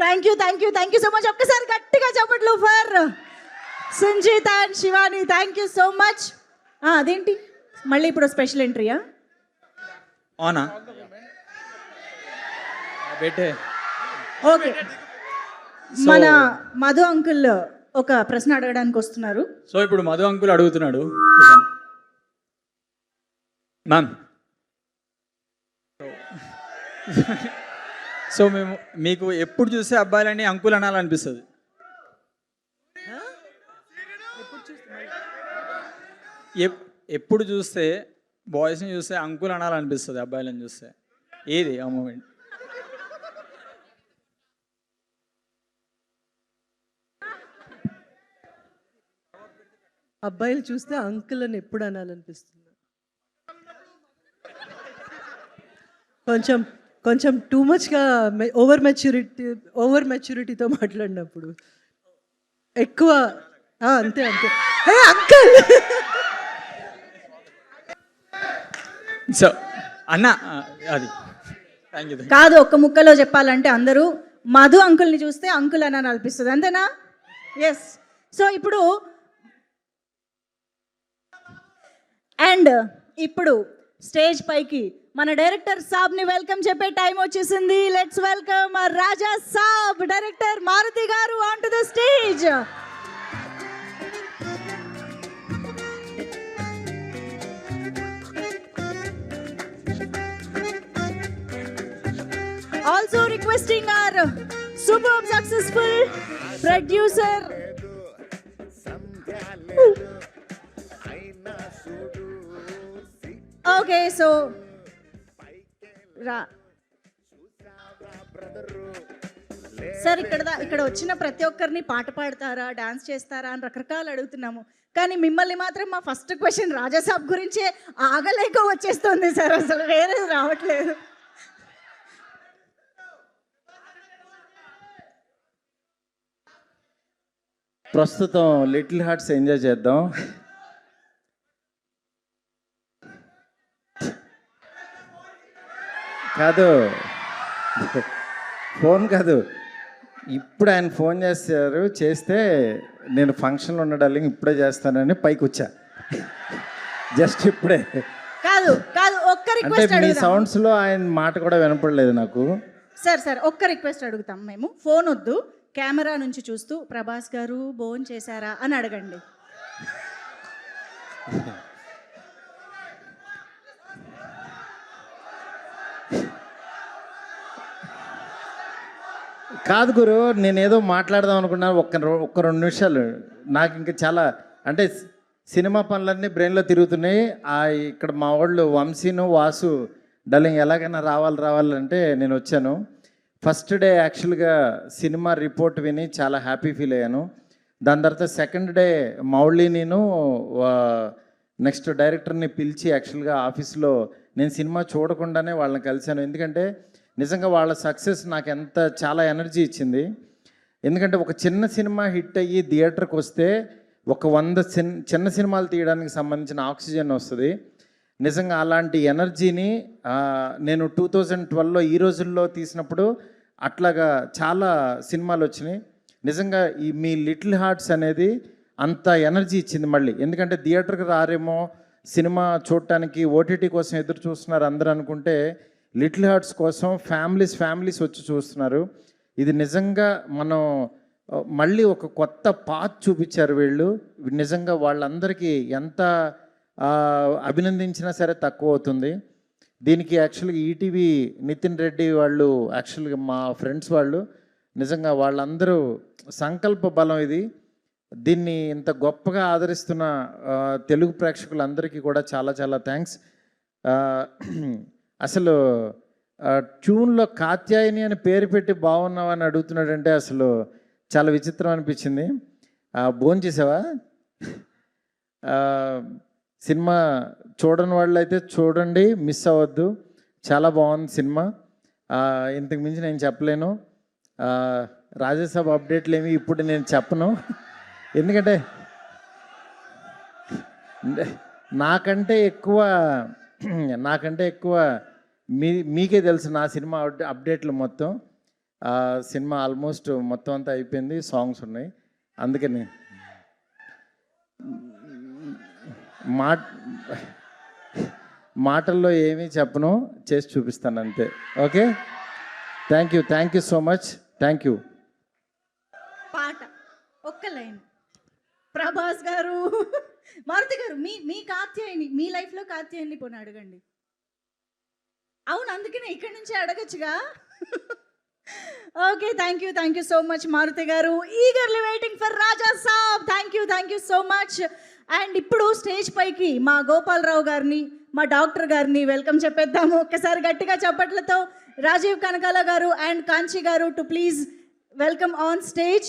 A: Thank you so much. ఒక్కసారి గట్టిగా చప్పట్లు for Sanjith and Shivani. Thank you so much. అదేంటి మళ్ళీ ఇప్పుడు స్పెషల్ ఎంట్రీయా?
B: అవునా బేటే.
A: ఓకే, మన మధు అంకుల్ ఒక ప్రశ్న అడగడానికి వస్తున్నారు.
B: సో ఇప్పుడు మధు అంకుల్ అడుగుతున్నాడు. మ్యామ్, సో మేము మీకు ఎప్పుడు చూస్తే అబ్బాయిలని అంకుల్ అనాలనిపిస్తుంది? ఎప్పుడు చూస్తే బాయ్స్ని చూస్తే అంకుల్ అనాలనిపిస్తుంది అబ్బాయిలను చూస్తే? ఏది ఆ మూమెంట్?
J: అబ్బాయిలు చూస్తే అంకుల్ అని ఎప్పుడు అనాలనిపిస్తుంది? కొంచెం టూ మచ్గా ఓవర్ మెచ్యూరిటీతో మాట్లాడినప్పుడు ఎక్కువ అంతే హే అంకుల్.
B: సో అన్న అది థ్యాంక్ యూ.
A: కాదు, ఒక్క ముక్కలో చెప్పాలంటే అందరూ మధు అంకుల్ని చూస్తే అంకుల్ అని అనిపిస్తుంది, అంతేనా? ఎస్. సో ఇప్పుడు స్టేజ్ పైకి మన డైరెక్టర్ సాబ్ని వెల్కమ్ చెప్పే టైం వచ్చేసింది. Let's welcome Raja Saab, director Maruthi garu on to the stage. Also requesting our superb successful producer okay, so sir ఇక్కడ వచ్చిన ప్రతి ఒక్కరిని పాట పాడతారా, డాన్స్ చేస్తారా అని రకరకాలు అడుగుతున్నాము, కానీ మిమ్మల్ని మాత్రం మా ఫస్ట్ క్వశ్చన్ రాజాసాబ్ గురించే ఆగలేక వచ్చేస్తుంది సార్, అసలు వేరే రావట్లేదు.
I: ప్రస్తుతం లిటిల్ హార్ట్స్ ఎంజాయ్ చేద్దాం. కాదు, ఫోన్ కాదు, ఇప్పుడు ఆయన ఫోన్ చేస్తే నేను ఫంక్షన్లో ఉన్న డార్లింగ్ ఇప్పుడే చేస్తానని పైకి వచ్చా. జస్ట్ ఇప్పుడే.
A: కాదు కాదు, ఒక్క
I: అంటే
A: రిక్వెస్ట్
I: మీ
A: అడుగుదాం
I: సౌండ్స్లో ఆయన మాట కూడా వినపడలేదు నాకు.
A: సార్ ఒక్క రిక్వెస్ట్ అడుగుతాం మేము. ఫోన్ వద్దు, కెమెరా నుంచి చూస్తూ ప్రభాస్ గారు భోజనం చేశారా అని అడగండి.
I: కాదు గురు, నేనేదో మాట్లాడదాం అనుకున్నాను. ఒక్క 2 నిమిషాలు. నాకు ఇంకా చాలా అంటే సినిమా పనులన్నీ బ్రెయిన్లో తిరుగుతున్నాయి. ఇక్కడ మా వాళ్ళు వంశీను వాసు డార్లింగ్ ఎలాగైనా రావాలంటే నేను వచ్చాను. ఫస్ట్ డే యాక్చువల్గా సినిమా రిపోర్ట్ విని చాలా హ్యాపీ ఫీల్ అయ్యాను. దాని తర్వాత సెకండ్ డే మౌళి నేను నెక్స్ట్ డైరెక్టర్ని పిలిచి యాక్చువల్గా ఆఫీస్లో నేను సినిమా చూడకుండానే వాళ్ళని కలిశాను. ఎందుకంటే నిజంగా వాళ్ళ సక్సెస్ నాకు చాలా ఎనర్జీ ఇచ్చింది. ఎందుకంటే ఒక చిన్న సినిమా హిట్ అయ్యి థియేటర్కి వస్తే ఒక 100 చిన్న సినిమాలు తీయడానికి సంబంధించిన ఆక్సిజన్ వస్తుంది. నిజంగా అలాంటి ఎనర్జీని నేను 2012లో ఈ రోజుల్లో తీసినప్పుడు అట్లాగా చాలా సినిమాలు వచ్చినాయి. నిజంగా మీ లిటిల్ హార్ట్స్ అనేది అంత ఎనర్జీ ఇచ్చింది మళ్ళీ. ఎందుకంటే థియేటర్కి రారేమో సినిమా చూడటానికి, ఓటీటీ కోసం ఎదురు చూస్తున్నారు అందరూ అనుకుంటే లిటిల్ హార్ట్స్ కోసం ఫ్యామిలీస్ వచ్చి చూస్తున్నారు. ఇది నిజంగా మనం మళ్ళీ ఒక కొత్త పాత్ చూపించారు వీళ్ళు. నిజంగా వాళ్ళందరికీ ఎంత అభినందించినా సరే తక్కువ అవుతుంది. దీనికి యాక్చువల్గా ఈటీవీ నితిన్ రెడ్డి వాళ్ళు, యాక్చువల్గా మా ఫ్రెండ్స్ వాళ్ళు, నిజంగా వాళ్ళందరూ సంకల్ప బలం ఇది. దీన్ని ఇంత గొప్పగా ఆదరిస్తున్న తెలుగు ప్రేక్షకులందరికీ కూడా చాలా చాలా థ్యాంక్స్. అసలు ట్యూన్లో కాత్యాయని అని పేరు పెట్టి బాగున్నావని అడుగుతున్నాడంటే అసలు చాలా విచిత్రం అనిపించింది. భోజనం చేసావా? సినిమా చూడని వాళ్ళు అయితే చూడండి, మిస్ అవ్వద్దు. చాలా బాగుంది సినిమా. ఇంతకు మించి నేను చెప్పలేను. రాజ్యసభ అప్డేట్లు ఏమి ఇప్పుడు నేను చెప్పను. ఎందుకంటే నాకంటే ఎక్కువ మీకే తెలుసు నా సినిమా అప్డేట్లు మొత్తం. సినిమా ఆల్మోస్ట్ మొత్తం అంతా అయిపోయింది, సాంగ్స్ ఉన్నాయి. అందుకని మాటల్లో ఏమీ చెప్పను, చేసి చూపిస్తాను అంతే. Okay, thank you so much. Thank you.
A: పాట ఒక్క లైన్. ప్రభాస్ గారు, మారుతి గారు, మీ కాత్యాయని, మీ లైఫ్లో కాత్యాయని పోనీ అడగండి. అవును, అందుకనే ఇక్కడి నుంచి అడగచ్చుగా. Okay, thank you so much Maruthi garu. Eagerly waiting for Raja Saab. Thank you so much. And ఇప్పుడు స్టేజ్ పైకి మా గోపాలరావు గారిని, మా డాక్టర్ గారిని వెల్కమ్ చెప్పేద్దాము. ఒక్కసారి గట్టిగా చప్పట్లతో రాజీవ్ కనకాల గారు అండ్ కాంచి గారు to please welcome on stage.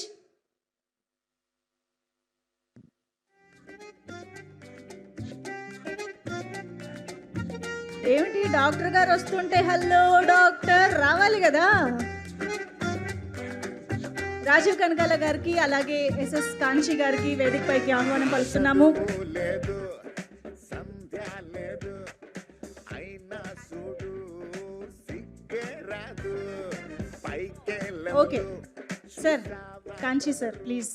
A: ఏమిటి డాక్టర్ గారు వస్తుంటే హలో డాక్టర్ రావాలి కదా. రాజీవ్ కనకాల గారికి అలాగే ఎస్ఎస్ కాంచి గారికి వేదిక పైకి ఆహ్వానం పలుస్తున్నాము. Okay sir, Kanchi sir please.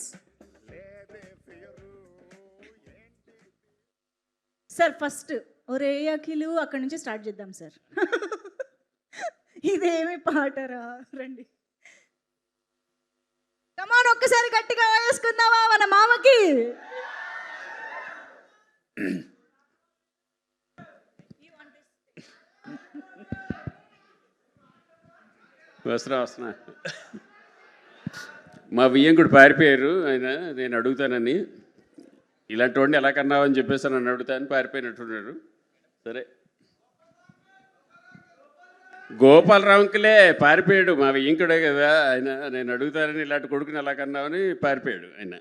A: Sir first ఒరే అఖిలు అక్కడి నుంచి స్టార్ట్ చేద్దాం సార్. ఇదేమి పాటరా, రండి కమాన్, ఒక్కసారి గట్టిగా వేసుకుందామా మన మామకి.
L: వస్తున్నా మా వియ్యంకుడు పారిపోయారు. ఆయన నేను అడుగుతానని, ఇలాంటి వాడిని ఎలా కన్నావు అని చెప్పేసి నన్ను అడుగుతానని పారిపోయినట్టున్నారు. సరే, గోపాలరావుకిలే పారిపోయాడు, మా వియ్యంకుడే కదా ఆయన. నేను అడుగుతానని ఇలాంటి కొడుకుని ఎలా కన్నావని పారిపోయాడు ఆయన.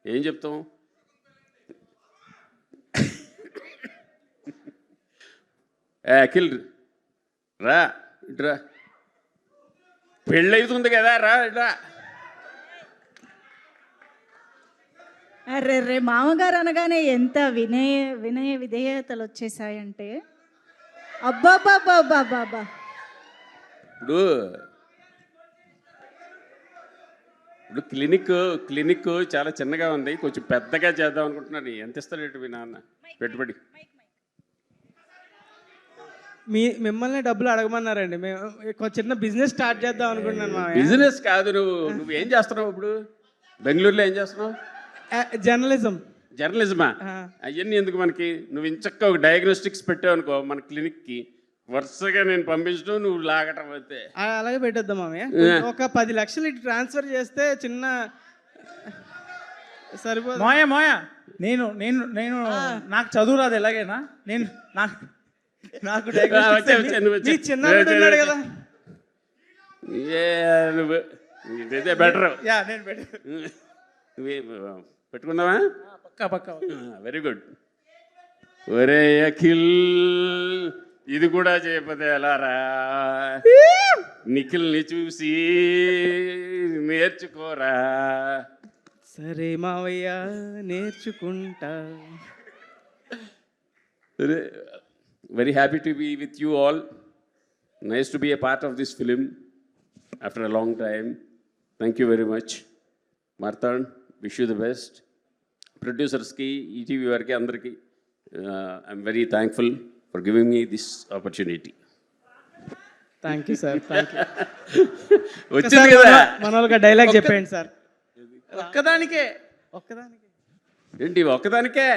L: ఏం చెప్తాం? అఖిల్ రా, ఇట్రా, పెళ్ళవుతుంది కదా, రా ఇట్రా.
A: అర్రే మామగారు అనగానే ఎంత వినయ విధేయతలు వచ్చేసాయంటే, అబ్బాబాబాబాబా
L: ఇప్పుడు ఇప్పుడు క్లినిక్ చాలా చిన్నగా ఉంది, కొంచెం పెద్దగా చేద్దాం అనుకుంటున్నాను. ఎంత ఇస్తాడు మీ నాన్న పెట్టుబడి?
J: మిమ్మల్ని డబ్బులు అడగమన్నారండి. మేము ఒక చిన్న బిజినెస్ స్టార్ట్ చేద్దాం అనుకుంటున్నాను మావయ్య.
L: బిజినెస్ కాదు, నువ్వు ఏం చేస్తున్నావు ఇప్పుడు? బెంగళూరులో ఏం చేస్తున్నావు? జర్నలిజమా? అవన్నీ ఎందుకు మనకి? నువ్వు ఇంచక్క ఒక డయాగ్నోస్టిక్స్ పెట్టావు అనుకో మన క్లినిక్కి, వరుసగా నేను పంపించడం, నువ్వు లాగటం అయితే.
J: అలాగే పెట్టేద్దాం మామయ్య. ఒక 10 లక్షలు ఇటు ట్రాన్స్ఫర్ చేస్తే చిన్న సరిపోదు.
E: మోయా నేను నేను నేను నాకు చదువు రాదు ఎలాగైనా. నేను నాకు
J: చిన్నప్పుడు ఉన్నాడు కదా.
L: ఇదైతే బెటర్.
E: నేను
L: పెట్టుకుందామా?
E: పక్కా.
L: Very good. ఒరే అఖిల్, ఇది కూడా చేయకపోతే ఎలారా? నిఖిల్ని చూసి నేర్చుకోరా.
J: సరే మావయ్య, నేర్చుకుంటా.
L: Very happy to be with you all. Nice to be a part of this film after a long time. Thank you very much. Marthan, wish you the best. Producers ki, ETV varki andarki, I'm very thankful for giving me this opportunity.
J: Thank you sir, thank you.
L: వచ్చింది కదా
J: మన వాళ్ళకి dialogue చెప్పండి sir.
E: ఒక్కదానికే
L: ఏంటి? ఒక్కదానికే?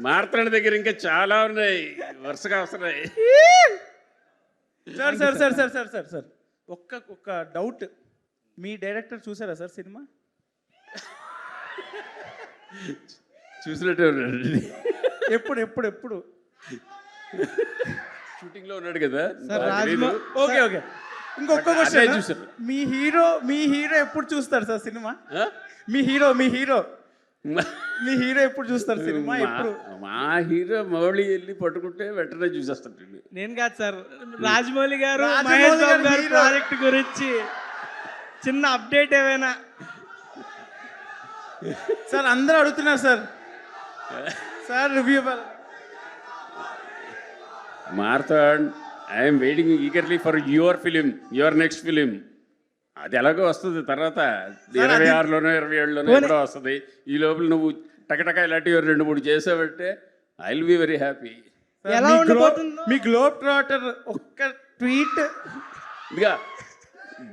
L: మార్తాండ్ దగ్గర ఇంకా చాలా ఉన్నాయి, వరుసగా వస్తున్నాయి.
E: సార్ ఒక్క డౌట్, మీ డైరెక్టర్ చూసారా సార్ సినిమా?
L: చూసినట్టే ఉన్నాడు.
E: ఎప్పుడు
L: షూటింగ్ లో ఉన్నాడు కదా.
E: ఓకే. ఇంకొక క్వశ్చన్, మీ హీరో ఎప్పుడు చూస్తారు సార్ సినిమా? మీ హీరో ఎప్పుడు చూస్తారు సినిమా? ఎప్పుడు?
L: మా హీరో మౌళి వెళ్ళి పట్టుకుంటే వెంటనే చూసేస్తాడు.
J: నేను కాదు సార్, రాజమౌళి గారు మహేష్ బాబు గారు ప్రాజెక్ట్ గురించి చిన్న అప్డేట్ ఏమైనా?
E: సార్ అందరూ అడుగుతున్నారు sir review.
L: Marthand, I'm waiting eagerly for your film, your next film. అది ఎలాగో వస్తుంది తర్వాత, 26లోనో 27లోనో ఎప్పుడో వస్తుంది. ఈ లోపల నువ్వు టకటక ఇలాంటివి 2-3 చేసావంటే I will be very happy.
E: మీ గ్లోబ్ ట్రాటర్ ఒక్క ట్వీట్.
L: ఇదిగా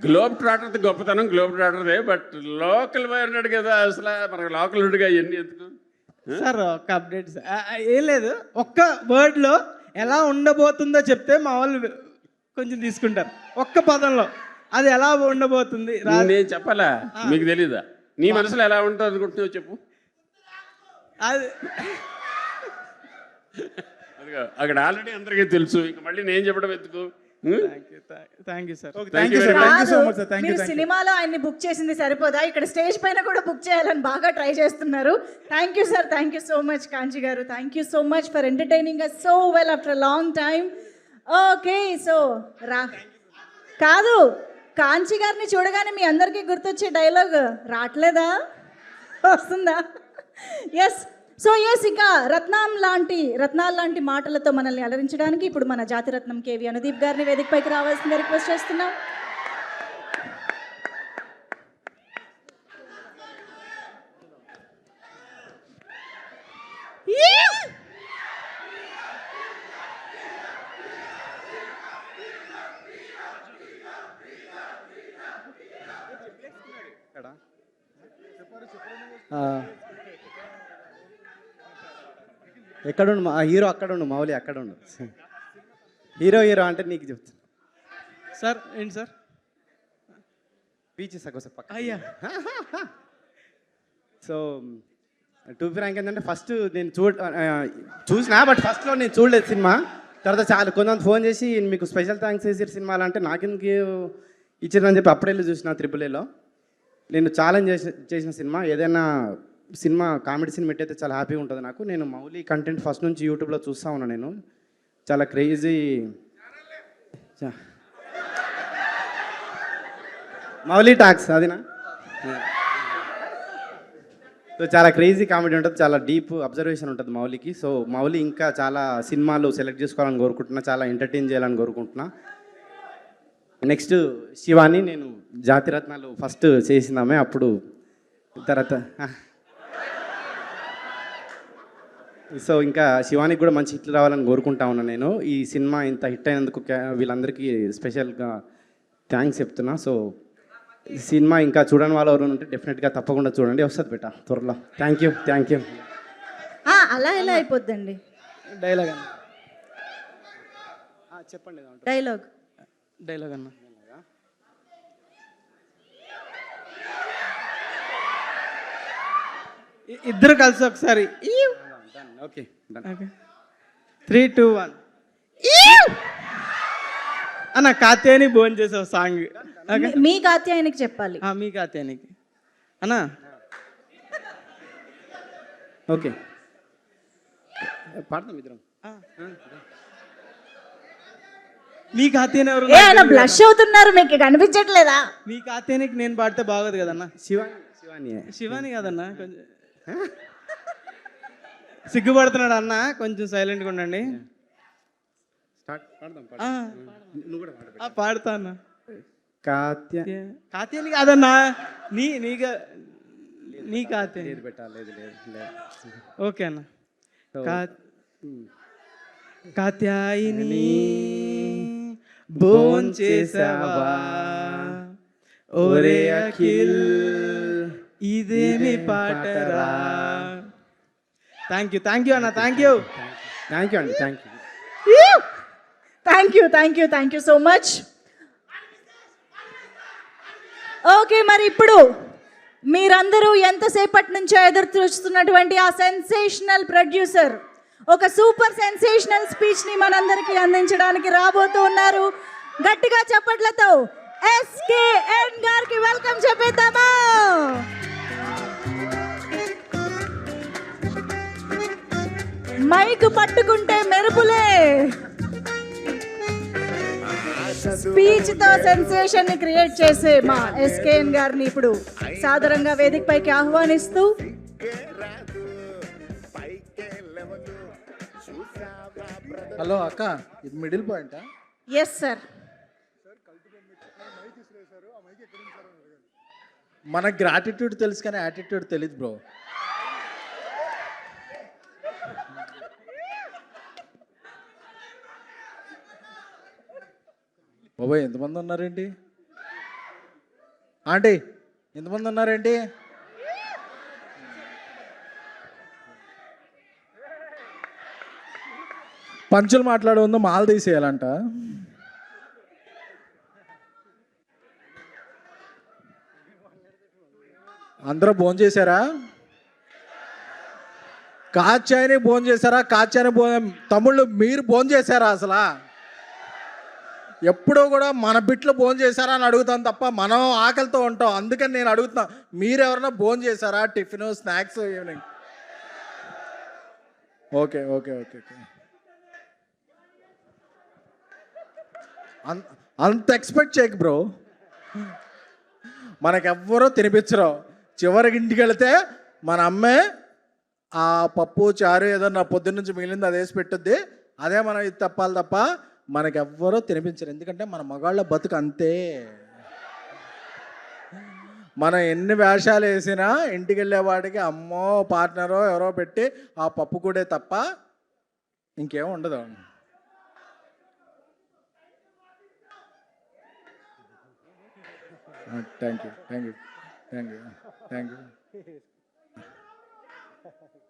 L: గ్లోబ్ ట్రాటర్ గొప్పతనం గ్లోబ్ ట్రాటర్దే, బట్ లోకల్ బాయ్ ఉన్నాడు కదా, అసలు మనకు లోకల్ ఉండిగా ఇవన్నీ ఎందుకు
J: సార్? ఒక అప్డేట్ సార్, ఏం లేదు, ఒక్క వర్డ్లో ఎలా ఉండబోతుందో చెప్తే మా వాళ్ళు కొంచెం తీసుకుంటారు. ఒక్క పదంలో అది ఎలా ఉండబోతుంది?
L: నేను చెప్పాలా? మీకు తెలీదా? నీ మనసులో ఎలా ఉంటుంది అనుకుంటున్నావు చెప్పు.
J: అది
L: అక్కడ ఆల్రెడీ అందరికీ తెలుసు, ఇక మళ్ళీ నేను చెప్పడం ఎందుకు?
J: Thank you sir.
A: మీరు సినిమాలో ఆయన్ని బుక్ చేసింది సరిపోదా, ఇక్కడ స్టేజ్ పైన కూడా బుక్ చేయాలని బాగా ట్రై చేస్తున్నారు. Thank you sir, thank you so much Kanchi గారు. Thank you so much for entertaining us so well after long time. Okay, so కాదు, కాంచి గారిని చూడగానే మీ అందరికీ గుర్తొచ్చే డైలాగ్ రావట్లేదా? వస్తుందా? ఎస్. సో ఎస్, ఇక రత్నాలు లాంటి మాటలతో మనల్ని అలరించడానికి ఇప్పుడు మన జాతిరత్నం కేవి అనుదీప్ గారిని వేదికపైకి రావాల్సిందిగా రిక్వెస్ట్ చేస్తున్నాం.
M: ఎక్కడుండు మా హీరో? అక్కడుండు మౌలి, అక్కడుండు. హీరో అంటే నీకు చెప్తాను
J: సార్. ఏంటి సార్?
M: బీచ్ సగోస పక్క.
J: అయ్యా.
M: సో టు బి ఫ్రాంక్ ఏంటంటే ఫస్ట్ నేను చూసినా, బట్ ఫస్ట్లో నేను చూడలేదు సినిమా. తర్వాత చాలా కొంతమంది ఫోన్ చేసి మీకు స్పెషల్ థ్యాంక్స్ చేసారు సినిమాలు అంటే, నాకెందుకు ఇచ్చారని చెప్పి అప్పుడే వెళ్ళి చూసిన AAAలో. నేను ఛాలెంజ్ చేసిన సినిమా, ఏదైనా సినిమా కామెడీ సినిమా పెట్టయితే చాలా హ్యాపీగా ఉంటుంది నాకు. నేను మౌలి కంటెంట్ ఫస్ట్ నుంచి యూట్యూబ్లో చూస్తూ ఉన్నాను. నేను చాలా క్రేజీ మౌలి టాక్స్ అదినా. సో చాలా క్రేజీ కామెడీ ఉంటుంది, చాలా డీప్ అబ్జర్వేషన్ ఉంటుంది మౌలికి. సో మౌలి ఇంకా చాలా సినిమాలు సెలెక్ట్ చేసుకోవాలని కోరుకుంటున్నా, చాలా ఎంటర్టైన్ చేయాలని కోరుకుంటున్నా. నెక్స్ట్ శివాని, నేను జాతిరత్నాలు ఫస్ట్ చేసిందామే, అప్పుడు తర్వాత సో ఇంకా శివానికి కూడా మంచి హిట్లు రావాలని కోరుకుంటా ఉన్నాను నేను. ఈ సినిమా ఇంత హిట్ అయినందుకు వీళ్ళందరికీ స్పెషల్గా థ్యాంక్స్ చెప్తున్నా. సో ఈ సినిమా ఇంకా చూడని వాళ్ళు ఎవరు ఉంటే డెఫినెట్గా తప్పకుండా చూడండి, వస్తుంది బేటా త్వరలో. Thank you.
A: అలా ఎలా అయిపోద్దండి
J: డైలాగ్ అన్న,
M: చెప్పండి
J: డైలాగ్ అన్న. ఇద్దరు కలిసి ఒకసారి
M: ఓకే
J: 3, 2, 1 అన్న. కాత్యాయని భోజనం చేసావు సాంగ్.
A: మీ కాత్యాయనికి చెప్పాలి.
J: మీ కాత్యాయనికి అన్న.
M: ఓకే పాడతాం ఇద్దరం.
J: మీ కాత్యాయని ఎవరు?
A: బ్లష్ అవుతున్నారు, మీకు కనిపించట్లేదా?
J: మీ కాత్యాయనికి నేను పాడితే బాగోదు కదన్నా.
M: శివాని
J: కాదన్నా, కొంచెం సిగ్గుపడుతున్నాడు అన్న, కొంచెం సైలెంట్గా ఉండండి. పాడతా అన్న. కాత్యాయని కాదన్నా, నీ కాత్యాయని
M: పెట్టాలి.
J: ఓకే అన్న. కాత్యాయని భోంచేసావా ఒరే అఖిల్, ఇదేమి పాటరా. థ్యాంక్ యూ అన్న. థ్యాంక్ యూ
M: అండి.
A: Thank you so much. Okay, మరి ఇప్పుడు మీరందరూ ఎంతసేపటి నుంచో ఎదురు చూస్తున్నటువంటి ఆ సెన్సేషనల్ ప్రొడ్యూసర్ ఒక సూపర్ సెన్సేషనల్ స్పీచ్ని మనందరికీ అందించడానికి రాబోతూ ఉన్నారు. గట్టిగా చప్పట్లతో SKN గారికి వెల్కమ్ చెప్పేద్దామా? మైక్ పట్టుకుంటే మెరుపులే. స్పీచ్ తో సెన్సేషన్ ని క్రియేట్ చేసే మా SKN గారిని ఇప్పుడు సాదరంగా వేదిక పైకి ఆహ్వానిస్తూ,
I: హలో అక్క, ఇది మిడిల్ పాయింటా?
A: Yes sir.
I: మన గ్రాటిట్యూడ్ తెలుసు కానీ యాటిట్యూడ్ తెలియదు బ్రో. బాబాయ్ ఎంతమంది ఉన్నారేంటి? ఆంటీ ఎంతమంది ఉన్నారేంటి? పంచులు మాట్లాడే ఉందో మాల తీసేయాలంట. అందరూ భోజనం చేశారా? కాచాయని భోజనం చేశారా? తమ్ముళ్ళు మీరు భోజనం చేశారా? అసలు ఎప్పుడూ కూడా మన బిట్లు భోజనం చేశారా అని అడుగుతాను తప్ప మనం ఆకలితో ఉంటాం. అందుకని నేను అడుగుతున్నా, మీరు ఎవరైనా భోజనం చేశారా? Tiffin, snacks, evening? ఓకే. అంత ఎక్స్పెక్ట్ చేయకు బ్రో. మనకెవ్వరూ తినిపించరు. చివరికి ఇంటికి వెళితే మన అమ్మే ఆ పప్పు చారు ఏదన్నా పొద్దున్న నుంచి మిగిలింది అది వేసి పెట్టుద్ది, అదే మనం ఇది తప్పాలి తప్ప మనకెవ్వరూ తినిపించరు. ఎందుకంటే మన మగాళ్ళ బతుకు అంతే. మనం ఎన్ని వేషాలు వేసినా ఇంటికి వెళ్ళేవాడికి అమ్మో పార్ట్నరో ఎవరో పెట్టి ఆ పప్పు కూడే తప్ప ఇంకేం ఉండదు. Thank you.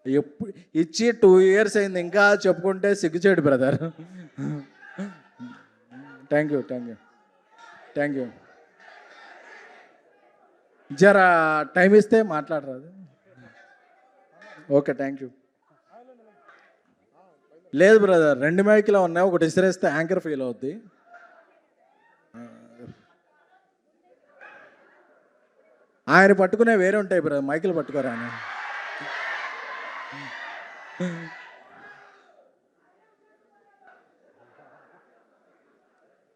I: ఎప్పుడు ఇచ్చి 2 years అయింది, ఇంకా చెప్పుకుంటే సిగ్గుచేడు బ్రదర్. Thank you. జరా టైం ఇస్తే మాట్లాడరాదు? Okay, thank you. లేదు బ్రదర్, 2 మైకులు ఉన్నాయి, ఒకటి ఇసిరేస్తే యాంకర్ ఫీల్ అవుద్ది. ఆయన పట్టుకునే వేరే ఉంటాయి బ్రదర్, మైకులు పట్టుకోరా అని.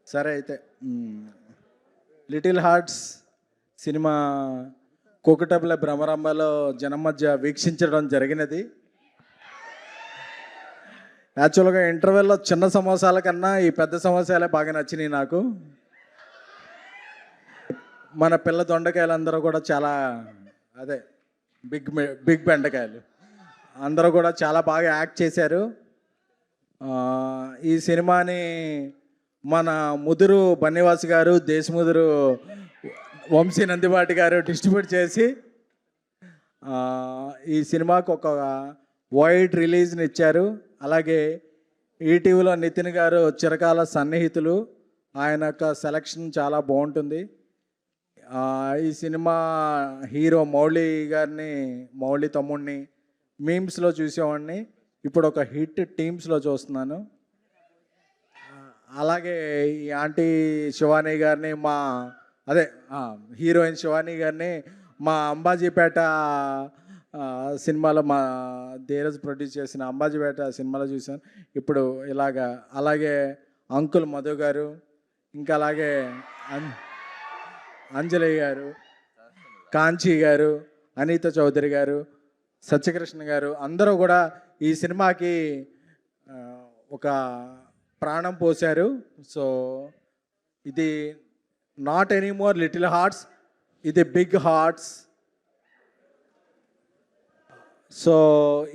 I: సరే అయితే, లిటిల్ హార్ట్స్ సినిమా కోకటపల్లి భ్రమరాంబలో జనం మధ్య వీక్షించడం జరిగినది. యాక్చువల్గా ఇంటర్వెల్లో చిన్న సమోసాల కన్నా ఈ పెద్ద సమోసాలే బాగా నచ్చినాయి నాకు. మన పిల్ల దొండకాయలందరూ కూడా చాలా అదే బిగ్ బెండకాయలు అందరూ కూడా చాలా బాగా యాక్ట్ చేశారు. ఈ సినిమాని మన ముదురు బన్నివాస్ గారు, దేశముదురు వంశీ నందిబాటి గారు డిస్ట్రిబ్యూట్ చేసి ఈ సినిమాకు ఒక వైడ్ రిలీజ్ని ఇచ్చారు. అలాగే ఈటీవీలో నితిన్ గారు చిరకాల సన్నిహితులు, ఆయన యొక్క సెలక్షన్ చాలా బాగుంటుంది. ఈ సినిమా హీరో మౌళి తమ్ముడిని మీమ్స్లో చూసేవాడిని, ఇప్పుడు ఒక హిట్ టీమ్స్లో చూస్తున్నాను. అలాగే ఈ ఆంటీ శివాని గారిని హీరోయిన్ శివాని గారిని మా అంబాజీపేట సినిమాలో మా ధీరజ్ ప్రొడ్యూస్ చేసిన అంబాజీపేట సినిమాలో చూశాను. ఇప్పుడు అలాగే అంకుల్ మధు గారు, ఇంకా అలాగే అంజలి గారు, కాంచీ గారు, అనిత చౌదరి గారు, సత్యకృష్ణ గారు అందరూ కూడా ఈ సినిమాకి ఒక ప్రాణం పోశారు. సో ఇది నాట్ ఎనీమోర్ లిటిల్ హార్ట్స్, ఇది బిగ్ హార్ట్స్. సో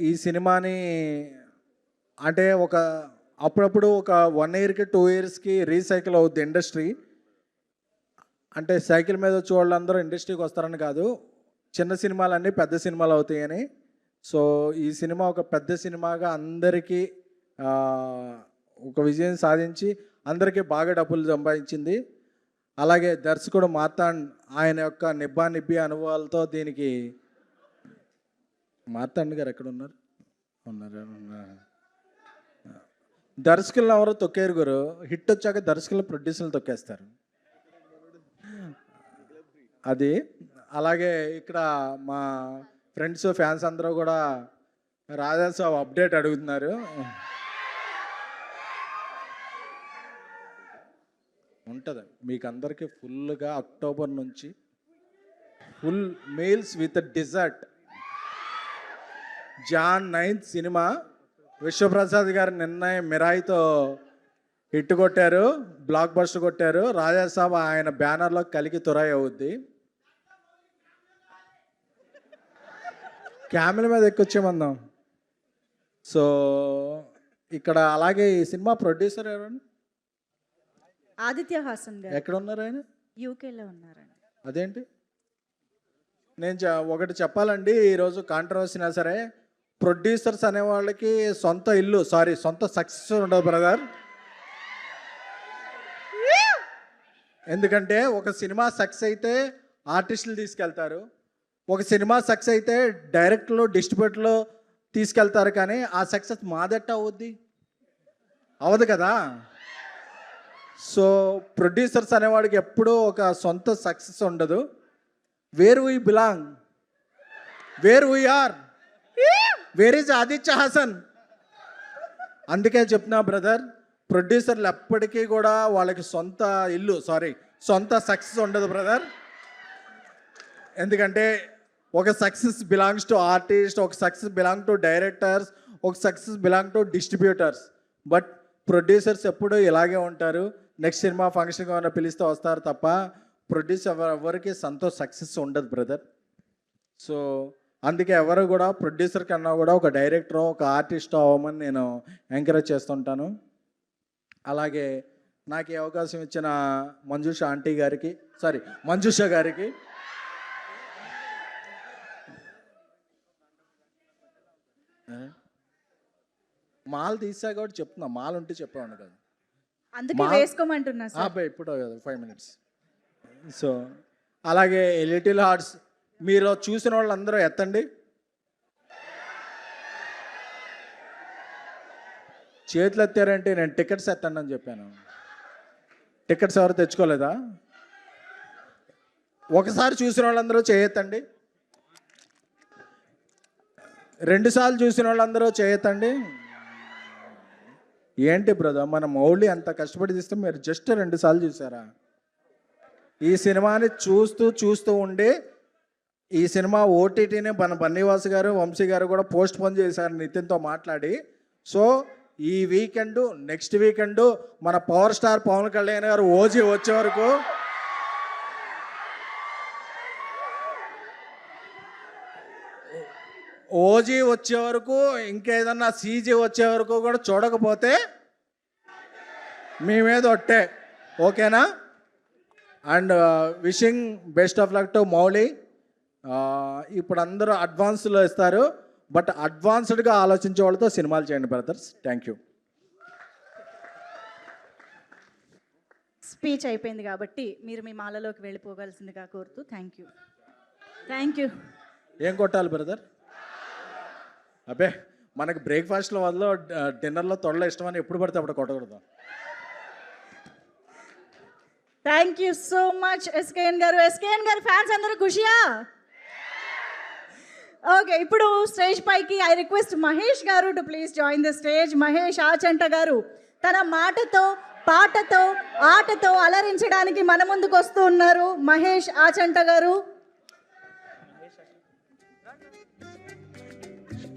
I: ఈ సినిమాని అంటే అప్పుడప్పుడు ఒక 1 ఇయర్కి 2 ఇయర్స్కి రీసైకిల్ అవుద్ది ఇండస్ట్రీ. అంటే సైకిల్ మీద వచ్చే వాళ్ళందరూ ఇండస్ట్రీకి వస్తారని కాదు, చిన్న సినిమాలన్నీ పెద్ద సినిమాలు అవుతాయని. సో ఈ సినిమా ఒక పెద్ద సినిమాగా అందరికీ ఒక విజయం సాధించి అందరికీ బాగా డబ్బులు సంపాదించింది. అలాగే దర్శకుడు మార్తాండ్ ఆయన యొక్క నిబ్బి అనుభవాలతో దీనికి మార్తాండ్ గారు ఎక్కడ ఉన్నారు? దర్శకులను ఎవరో తొక్కేరు గురు, హిట్ వచ్చాక దర్శకులు ప్రొడ్యూసర్లు తొక్కేస్తారు అది. అలాగే ఇక్కడ మా ఫ్రెండ్స్ ఫ్యాన్స్ అందరూ కూడా రాజాసాబ్ అప్డేట్ అడుగుతున్నారు. ఉంటుంది మీకు అందరికీ ఫుల్గా అక్టోబర్ నుంచి full meals with dessert. Jan 9th సినిమా విశ్వప్రసాద్ గారు నిన్న మిరాయితో హిట్ కొట్టారు, బ్లాక్ బస్టర్ కొట్టారు. రాజాసాబ్ ఆయన బ్యానర్లో కలికి తురాయి అవుద్ది. క్యామెల్ మీద ఎక్కొచ్చేమందాం. సో ఇక్కడ అలాగే ఈ సినిమా ప్రొడ్యూసర్ ఎవరండి?
A: ఆదిత్య హాసన్ గారు.
I: ఎక్కడ ఉన్నారు ఆయన?
A: యూకేలో ఉన్నారండి.
I: అదేంటి? నేను ఒకటి చెప్పాలండి, ఈరోజు కాంట్రవర్సీనా సరే ప్రొడ్యూసర్స్ అనే వాళ్ళకి సొంత సక్సెస్ ఉండదు బ్రదర్. ఎందుకంటే ఒక సినిమా సక్సెస్ అయితే ఆర్టిస్టులు తీసుకెళ్తారు, ఒక సినిమా సక్సెస్ అయితే డైరెక్టర్లు డిస్ట్రిబ్యూటర్లు తీసుకెళ్తారు, కానీ ఆ సక్సెస్ మాదట్ట అవుద్ది అవదు కదా. సో ప్రొడ్యూసర్స్ అనేవాడికి ఎప్పుడూ ఒక సొంత సక్సెస్ ఉండదు. Where we belong, where we are, where is Aditya Hasan. అందుకే చెప్తున్నా బ్రదర్, ప్రొడ్యూసర్లు ఎప్పటికీ కూడా వాళ్ళకి సొంత సక్సెస్ ఉండదు బ్రదర్. ఎందుకంటే ఒక సక్సెస్ బిలాంగ్స్ టు ఆర్టిస్ట్, ఒక సక్సెస్ బిలాంగ్ టు డైరెక్టర్స్, ఒక success belong to distributors. But producers ఎప్పుడూ ఇలాగే ఉంటారు. నెక్స్ట్ సినిమా ఫంక్షన్గా ఉన్న పిలిస్తే వస్తారు తప్ప ప్రొడ్యూసర్ ఎవరికి సక్సెస్ ఉండదు బ్రదర్. సో అందుకే ఎవరు కూడా ప్రొడ్యూసర్ కన్నా కూడా ఒక డైరెక్టర్, ఒక ఆర్టిస్ట్ అవ్వమని నేను ఎంకరేజ్ చేస్తుంటాను. అలాగే నాకు ఈ అవకాశం ఇచ్చిన మంజుష గారికి మాల్ తీసా కాబట్టి చెప్తున్నా, మాల్ ఉంటే చెప్పాను కదా,
A: అందుకే వేసుకోమంటున్నా సార్.
I: ఇప్పుడు 5 minutes. సో అలాగే లిటిల్ హార్ట్స్ మీరు చూసిన వాళ్ళందరూ ఎత్తండి, చేతులు ఎత్తారంటే నేను టికెట్స్ ఎత్తండి అని చెప్పాను. టికెట్స్ ఎవరు తెచ్చుకోలేదా? ఒకసారి చూసిన వాళ్ళందరూ చేయెత్తండి, 2 సార్లు చూసిన వాళ్ళందరూ చేయెత్తండి. ఏంటి బ్రదర్, మన మౌళి అంత కష్టపడి తీస్తే మీరు జస్ట్ 2 సార్లు చూసారా? ఈ సినిమాని చూస్తూ ఉండి ఈ సినిమా ఓటీటీని మన బన్నీవాస్ గారు, వంశీ గారు కూడా పోస్ట్ పోన్ చేశారు నితిన్తో మాట్లాడి. సో ఈ వీకెండ్, నెక్స్ట్ వీకెండ్ మన పవర్ స్టార్ పవన్ కళ్యాణ్ గారు ఓజీ వచ్చే వరకు
N: ఓజీ వచ్చే వరకు ఇంకేదన్నా సీజీ వచ్చే వరకు కూడా చూడకపోతే మీ మీద ఒట్టే, ఓకేనా? And wishing best of luck to Mouli. ఇప్పుడు అందరూ అడ్వాన్స్లో ఇస్తారు, బట్ అడ్వాన్స్డ్గా ఆలోచించే వాళ్ళతో సినిమాలు చేయండి బ్రదర్స్. Thank you.
A: స్పీచ్ అయిపోయింది కాబట్టి మీరు మీ మాలలోకి వెళ్ళిపోగలసిందిగా కోరుతూ థ్యాంక్ యూ.
C: ఏం కొట్టాలి బ్రదర్? అబ్బే, మనకి బ్రేక్ఫాస్ట్లో వల్ల డిన్నర్లో తొడలో ఇష్టమని ఎప్పుడు పడితే అప్పుడు కొట్టకూడదు.
A: Thank you so much SKN గారు. ఎస్కేఎన్ గారు ఫ్యాన్స్ అందరూ ఖుషియా? ఓకే, ఇప్పుడు స్టేజ్ పైకి ఐ రిక్వెస్ట్ మహేష్ గారు to please join the stage. Mahesh Achanta గారు తన మాటతో, పాటతో, ఆటతో అలరించడానికి మన ముందుకు వస్తూ ఉన్నారు. మహేష్ ఆచంట గారు.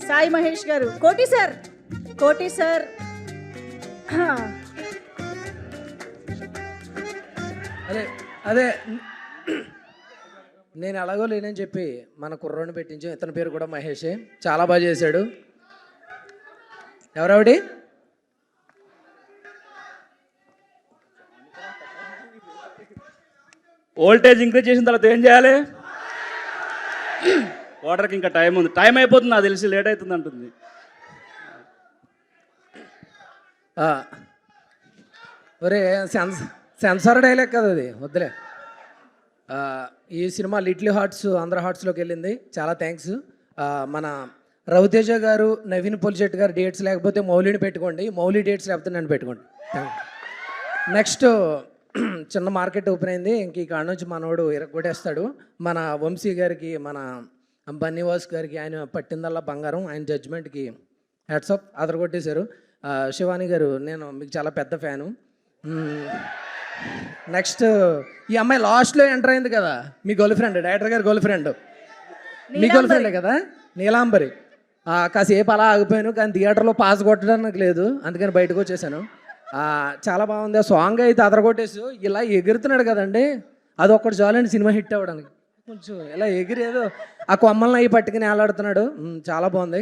A: సాయి మహేష్ గారు. కోటి సార్
J: అదే నేను అలాగో లేనని చెప్పి మన కుర్రోని పెట్టించాం. ఇతని పేరు కూడా మహేషే, చాలా బాగా చేశాడు. ఎవరావిడి?
O: వోల్టేజ్ ఇంక్రీజ్ చేసిన తర్వాత ఏం చేయాలి? వాటర్కి ఇంకా టైం ఉంది, టైం అయిపోతుంది, నాకు తెలిసి లేట్ అవుతుంది అంటుంది.
J: ఒరే సెన్సార్ డైలాగ్ కదా అది, వద్దులే. ఈ సినిమా లిటిల్ హార్ట్స్ ఆంధ్ర హార్ట్స్లోకి వెళ్ళింది, చాలా థ్యాంక్స్. మన రవితేజ గారు, నవీన్ పొలిశెట్టి గారు డేట్స్ లేకపోతే మౌలిని పెట్టుకోండి, మౌలి డేట్స్ లేకపోతే నన్ను పెట్టుకోండి. నెక్స్ట్ చిన్న మార్కెట్ ఓపెన్ అయింది, ఇంక ఈ కాడ నుంచి మనోడు ఇరగొట్టేస్తాడు. మన వంశీ గారికి, మన బన్నీవాస్ గారికి ఆయన పట్టిందల్లా బంగారం, ఆయన జడ్జ్మెంట్కి హ్యాట్సాప్, అదరగొట్టేశారు. శివాని గారు, నేను మీకు చాలా పెద్ద ఫ్యాను. నెక్స్ట్ ఈ అమ్మాయి లాస్ట్లో ఎంటర్ అయింది కదా, మీ గర్ల్ ఫ్రెండ్, డైరెక్టర్ గారి గర్ల్ ఫ్రెండ్, మీ గర్ల్ ఫ్రెండే కదా, నీలాంబరి. కాసేపు అలా ఆగిపోయాను, కానీ థియేటర్లో పాస్ కొట్టడానికి లేదు, అందుకని బయటకు వచ్చేసాను. చాలా బాగుంది. ఆ సాంగ్ అయితే అదరగొట్టేసి ఇలా ఎగురుతున్నాడు కదండి, అది ఒక్కటి చాలండి సినిమా హిట్ అవ్వడానికి. కొంచెం ఇలా ఎగిరేదో ఆ కొమ్మలను అవి పట్టుకుని వేలాడుతున్నాడు, చాలా బాగుంది.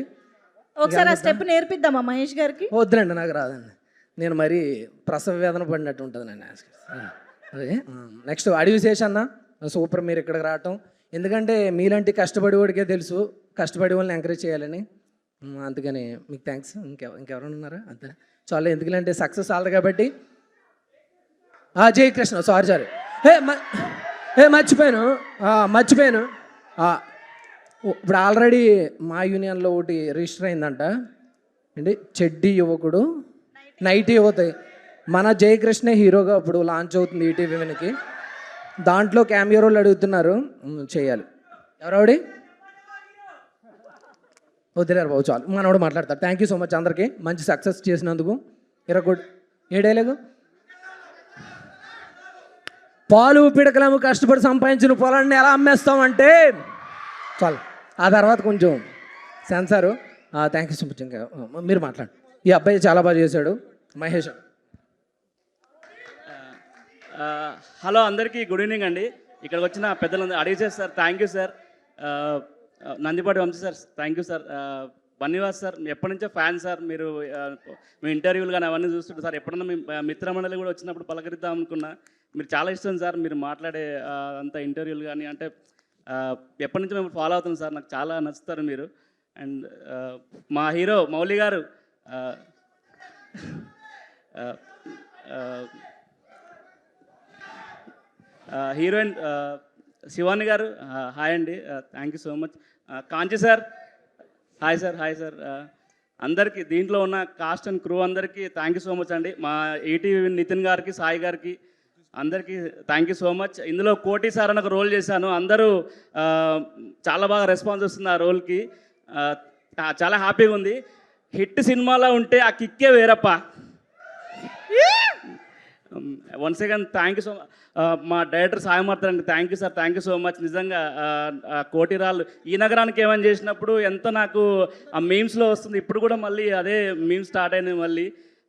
A: ఒకసారి ఆ స్టెప్ నేర్పిద్దామా మహేష్ గారికి?
J: వద్దులేండి, నాకు రాదండి, నేను మరీ ప్రసవ వేదన పడినట్టు ఉంటుంది నేను. అదే నెక్స్ట్ అడవి శేషన్న, సూపర్ మీరు ఇక్కడికి రావటం. ఎందుకంటే మీలాంటి కష్టపడేవాడికే తెలుసు కష్టపడే వాళ్ళని ఎంకరేజ్ చేయాలని, అందుకని మీకు థ్యాంక్స్. ఇంకెవరైనా ఉన్నారా? అంతే చాలా, ఎందుకంటే సక్సెస్ ఆలదు కాబట్టి. జయకృష్ణ, సారీ మర్చిపోయాను. ఇప్పుడు ఆల్రెడీ మా యూనియన్లో ఒకటి రిజిస్టర్ అయిందంట అండి, చెడ్డి యువకుడు నైట్ యువత. మన జయకృష్ణ హీరోగా ఇప్పుడు లాంచ్ అవుతుంది ఈటీవీ వినికి, దాంట్లో క్యామియో రోల్ అడుగుతున్నారు, చేయాలి. ఎవరావిడి? వదిలేరు బాబు, చాలు, మనోడు మాట్లాడతారు. థ్యాంక్ యూ సో మచ్ అందరికీ, మంచి సక్సెస్ చేసినందుకు. ఏ డైలాగు? పాలు పిడకలము కష్టపడి సంపాదించిన పొలాన్ని ఎలా అమ్మేస్తామంటే చాలు, ఆ తర్వాత కొంచెం censor. Thank you so much. ఇంకా మీరు మాట్లాడండి. ఈ అబ్బాయి చాలా బాగా చేశాడు, మహేష్.
O: హలో అందరికీ గుడ్ ఈవినింగ్ అండి. ఇక్కడికి వచ్చిన పెద్దలందరూ అడిగేసారు sir, thank you sir. Nandipati Vamsi sir, thank you sir. Bunny Vas sir, ఎప్పటి నుంచో ఫ్యాన్ సార్, మీరు మీ ఇంటర్వ్యూలు కానీ అవన్నీ చూస్తుంటారు సార్. ఎప్పుడన్నా మీ మిత్రమండలి కూడా వచ్చినప్పుడు పలకరిద్దాం అనుకున్నా, మీరు చాలా ఇష్టం సార్, మీరు మాట్లాడే అంత ఇంటర్వ్యూలు కానీ, అంటే ఎప్పటి నుంచి మేము ఫాలో అవుతాం సార్, నాకు చాలా నచ్చుతారు మీరు. అండ్ మా హీరో మౌలి గారు, హీరోయిన్ శివాని గారు, హాయ్ అండి, thank you so much. Kanchi sir, hi sir. అందరికీ దీంట్లో ఉన్న కాస్ట్ అండ్ క్రూ అందరికీ థ్యాంక్ యూ సో మచ్ అండి. మా ఈటీవీ నితిన్ గారికి, సాయి గారికి అందరికీ థ్యాంక్ యూ సో మచ్. ఇందులో కోటి సార్ అని ఒక రోల్ చేశాను, అందరూ చాలా బాగా రెస్పాన్స్ వస్తుంది ఆ రోల్కి, చాలా హ్యాపీగా ఉంది. హిట్ సినిమాలో ఉంటే ఆ కిక్కే వేరప్ప. Once again thank you so much. మా డైరెక్టర్ సాయి మార్తార్ అండి, thank you sir, thank you so much. నిజంగా కోటిరాళ్ళు ఈ నగరానికి ఏమని చేసినప్పుడు ఎంత నాకు ఆ మీమ్స్లో వస్తుంది, ఇప్పుడు కూడా మళ్ళీ అదే మీమ్స్ స్టార్ట్ అయినాయి మళ్ళీ.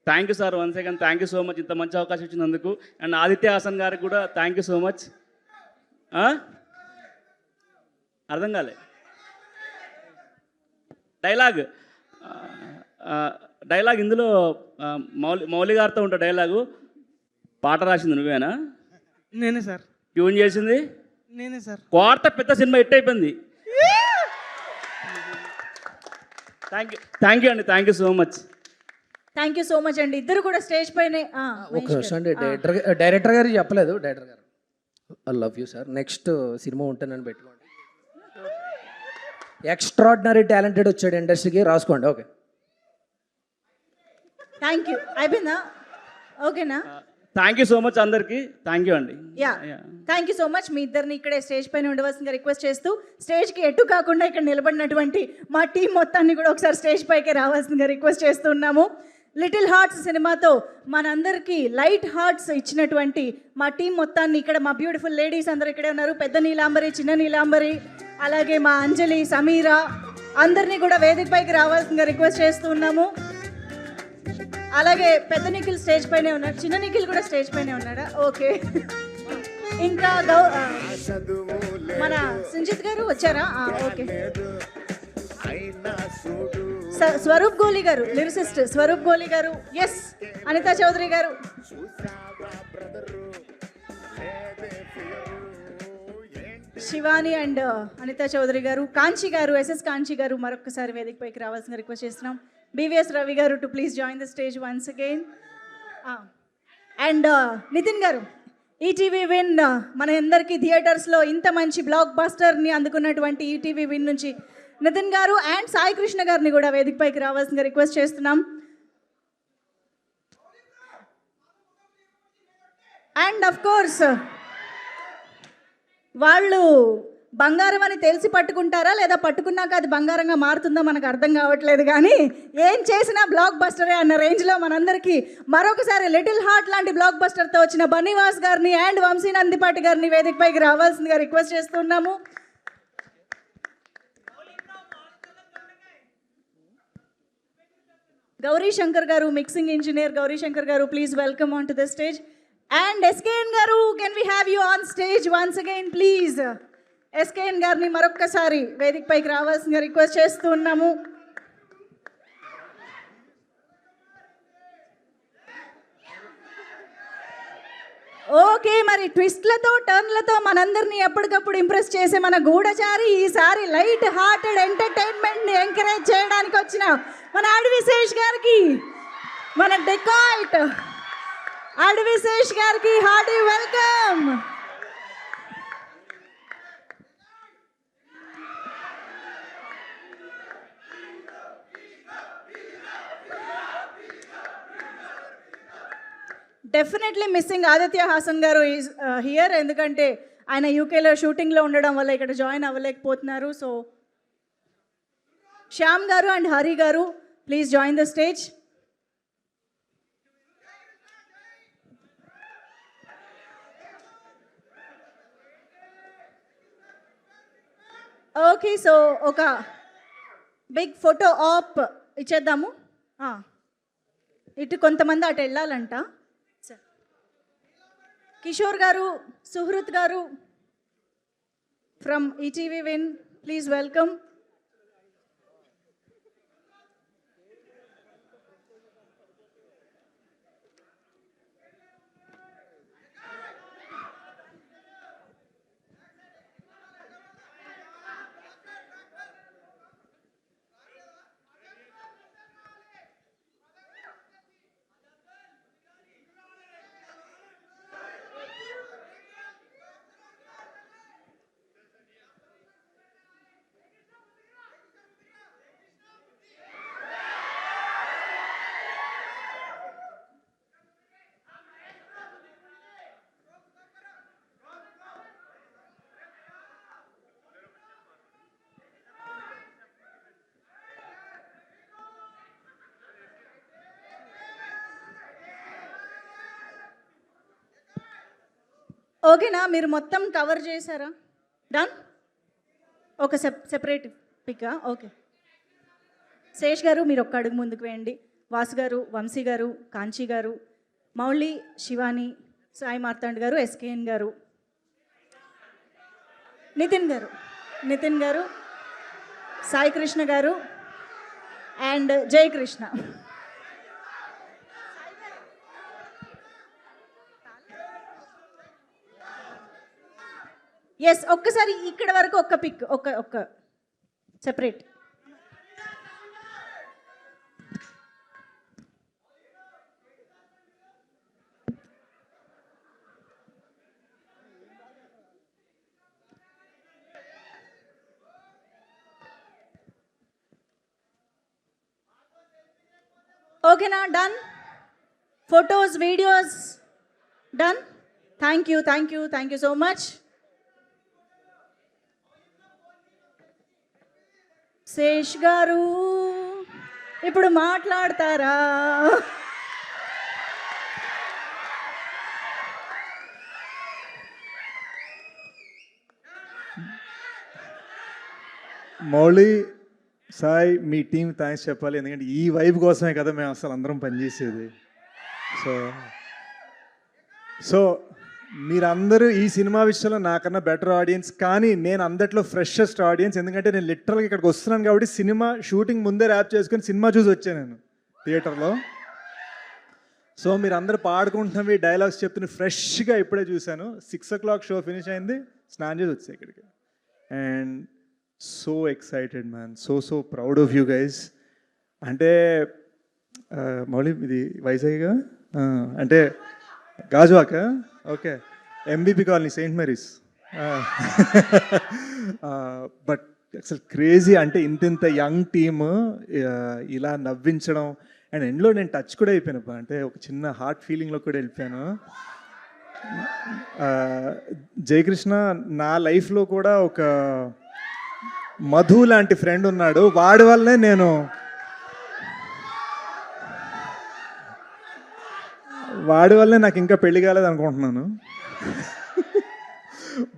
O: Thank you sir, once again thank you so much, ఇంత మంచి అవకాశం ఇచ్చినందుకు. అండ్ ఆదిత్య హాసన్ గారికి కూడా థ్యాంక్ యూ సో మచ్. అర్థం కాలే? డైలాగ్ ఇందులో మౌలి గారితో ఉంటా డైలాగు. పాట రాసింది నువ్వేనా?
J: నేనే సార్.
O: ట్యూన్ చేసింది
J: నేనే సార్.
O: కోర్త పెద్ద సినిమా హిట్ అయిపోయింది. థ్యాంక్ యూ అండి, thank you so much.
A: Thank you so much అండి. ఇద్దరు కూడా స్టేజ్ పైనే
K: ఒక నిమిషం అండి, డైరెక్టర్ గారు చెప్పలేదు. డైరెక్టర్ గారు I love you sir, next cinema ఉంటే నన్ను పెట్టుకోండి. ఎక్స్ట్రాడినరీ టాలెంటెడ్ వచ్చాడు ఇండస్ట్రీకి, రాసుకోండి. Okay,
A: thank you. అయిపోయిందా? ఓకేనా?
O: థ్యాంక్ యూ సో మచ్ అందరికి. థ్యాంక్ యూ అండి.
A: Yeah, thank you so much. మీ ఇద్దరిని ఇక్కడే స్టేజ్ పైన ఉండవలసిందిగా రిక్వెస్ట్ చేస్తూ, స్టేజ్కి ఎటు కాకుండా ఇక్కడ నిలబడినటువంటి మా టీం మొత్తాన్ని కూడా ఒకసారి స్టేజ్ పైకి రావాల్సిందిగా రిక్వెస్ట్ చేస్తున్నాము. లిటిల్ హార్ట్స్ సినిమాతో మనందరికీ లైట్ హార్ట్స్ ఇచ్చినటువంటి మా టీం మొత్తాన్ని, ఇక్కడ మా బ్యూటిఫుల్ లేడీస్ అందరూ ఇక్కడే ఉన్నారు. పెద్ద నీలాంబరి, చిన్న నీలాంబరి, అలాగే మా అంజలి, సమీరా, అందరినీ కూడా వేదిక పైకి రావాల్సిందిగా రిక్వెస్ట్ చేస్తున్నాము. అలాగే పెద్ద నిఖిల్ స్టేజ్ పైనే ఉన్నాడు, చిన్న నిఖిల్ కూడా స్టేజ్ పైనే ఉన్నాడా? ఓకే. ఇంకా మన సంజిత్ గారు వచ్చారా? ఓకే. స్వరూప్ గోలి గారు, లిరిసిస్ట్ స్వరూప్ గోలి గారు, ఎస్. అనితా చౌదరి గారు, శివాని అండ్ అనితా చౌదరి గారు, కాంచి గారు, ఎస్ఎస్ కాంచి గారు మరొకసారి వేదిక పైకి రావాల్సిన రిక్వెస్ట్ చేస్తున్నాం. BVS రవి గారు to please join the stage once again. And Nithin గారు, ఈటీవీ విన్ మన అందరికీ థియేటర్స్లో ఇంత మంచి బ్లాక్ బాస్టర్ని అందుకున్నటువంటి ఈటీవీ విన్ నుంచి నితిన్ గారు అండ్ సాయి కృష్ణ గారిని కూడా వేదిక పైకి రావాల్సిందిగా రిక్వెస్ట్ చేస్తున్నాం. అండ్ అఫ్ కోర్స్ వాళ్ళు బంగారం అని తెలిసి పట్టుకుంటారా లేదా పట్టుకున్నాక అది బంగారంగా మారుతుందో మనకు అర్థం కావట్లేదు, కానీ ఏం చేసినా బ్లాక్ బస్టరే అన్న రేంజ్లో మనందరికీ మరొకసారి లిటిల్ హార్ట్ లాంటి బ్లాక్ బస్టర్తో వచ్చిన బన్నీవాస్ గారిని అండ్ వంశీ నందిపాటి గారిని వేదిక పైకి రావాల్సిందిగా రిక్వెస్ట్ చేస్తున్నాము. గౌరీ శంకర్ గారు, mixing engineer Gauri Shankar garu, please welcome on to the stage. And SKN garu, can we have you on stage once again please. SKN గారిని మరొక్కసారి వేదిక పైకి రావాల్సిందిగా రిక్వెస్ట్ చేస్తున్నాము. ఓకే, మరి ట్విస్ట్లతో టర్న్లతో మనందరినీ ఎప్పటికప్పుడు ఇంప్రెస్ చేసే మన గూఢచారి ఈసారి లైట్ హార్టెడ్ ఎంటర్టైన్మెంట్ని ఎంకరేజ్ చేయడానికి వచ్చిన మన అడవిశేష్ గారికి, మన డెకాయిట్ అడవిశేష్ గారికి hearty welcome. Definitely missing Aditya Haasan గారు ఈజ్ హియర్, ఎందుకంటే ఆయన యూకేలో షూటింగ్లో ఉండడం వల్ల ఇక్కడ జాయిన్ అవ్వలేకపోతున్నారు. సో శ్యామ్ గారు అండ్ హరి గారు please join the stage. Okay, so ఒక బిగ్ ఫోటో ఆప్ ఇచ్చేద్దాము. ఇటు కొంతమంది అటు వెళ్ళాలంట. కిషోర్ గారు, సుహృత్ గారు from ETV win, please welcome. ఓకేనా, మీరు మొత్తం కవర్ చేశారా? డన్. ఒక సెపరేట్ పిక్. ఓకే, శేష్ గారు మీరు ఒక్క అడుగు ముందుకు వేయండి. వాసు గారు, వంశీ గారు, కాంచి గారు, మౌళి, శివాని, సాయి మార్తాండ్ గారు, ఎస్కేఎన్ గారు, నితిన్ గారు, సాయి కృష్ణ గారు, అండ్ జయకృష్ణ. ఎస్, ఒక్కసారి ఇక్కడ వరకు ఒక్క పిక్, ఒక్క సెపరేట్. ఓకేనా? Done. Photos, videos done. Thank you so much. Sesh గారు ఇప్పుడు మాట్లాడతారా?
C: మౌళి, సాయి, మీ టీం థ్యాంక్స్ చెప్పాలి. ఎందుకంటే ఈ వైబ్ కోసమే కదా మేము అసలు అందరం పనిచేసేది. సో మీరందరూ ఈ సినిమా విషయంలో నాకన్నా బెటర్ ఆడియన్స్, కానీ నేను అందట్లో ఫ్రెషెస్ట్ ఆడియన్స్. ఎందుకంటే నేను లిటరల్గా ఇక్కడికి వస్తున్నాను కాబట్టి సినిమా షూటింగ్ ముందే ర్యాప్ చేసుకొని సినిమా చూసి వచ్చాను నేను థియేటర్లో. సో మీరు అందరూ పాడుకుంటున్నవి, డైలాగ్స్ చెప్తున్న ఫ్రెష్గా ఇప్పుడే చూశాను. 6 o'clock షో ఫినిష్ అయింది, స్నానం చేసి వచ్చాయి ఇక్కడికి. And so excited man, so proud of you guys. అంటే మౌళి ఇది వైజాగ్గా, అంటే Gajuwaka, okay, MBP colony, Saint Mary's. But అసలు క్రేజీ, అంటే ఇంత యంగ్ టీమ్ ఇలా నవ్వించడం. అండ్ ఎండ్లో నేను టచ్ కూడా అయిపోయాను, అంటే ఒక చిన్న హార్ట్ ఫీలింగ్లో కూడా వెళ్ళిపోయాను. జయకృష్ణ నా లైఫ్లో కూడా ఒక మధు లాంటి ఫ్రెండ్ ఉన్నాడు. వాడి వల్లనే నాకు ఇంకా పెళ్లి కాలేదు అనుకుంటున్నాను.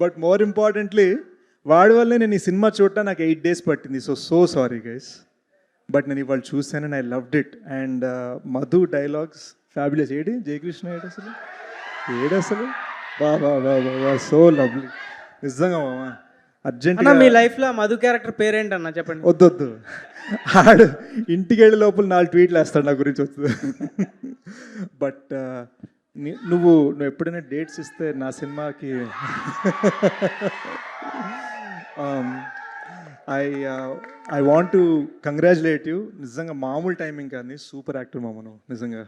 C: బట్ మోర్ ఇంపార్టెంట్లీ వాడి వల్లే నేను ఈ సినిమా చూడటం నాకు 8 days పట్టింది. సో సారీ గైస్, బట్ నేను ఇవాళ చూసాను and I loved it. And Madhu dialogues fabulous. Jayakrishna ఏడసలు బా సో లవ్లీ నిజంగా మామా.
J: అర్జెంట్ మీ లైఫ్లో మధు క్యారెక్టర్ పేరేంటన్నా చెప్పండి.
C: వద్దు, ఆడు ఇంటికి వెళ్ళే లోపల 4 tweets వేస్తాడు నా గురించి వస్తుంది. బట్ నువ్వు ఎప్పుడైనా డేట్స్ ఇస్తే నా సినిమాకి I want to congratulate you. నిజంగా మామూలు టైమింగ్ కానీ సూపర్ యాక్టర్ మామ నువ్వు నిజంగా.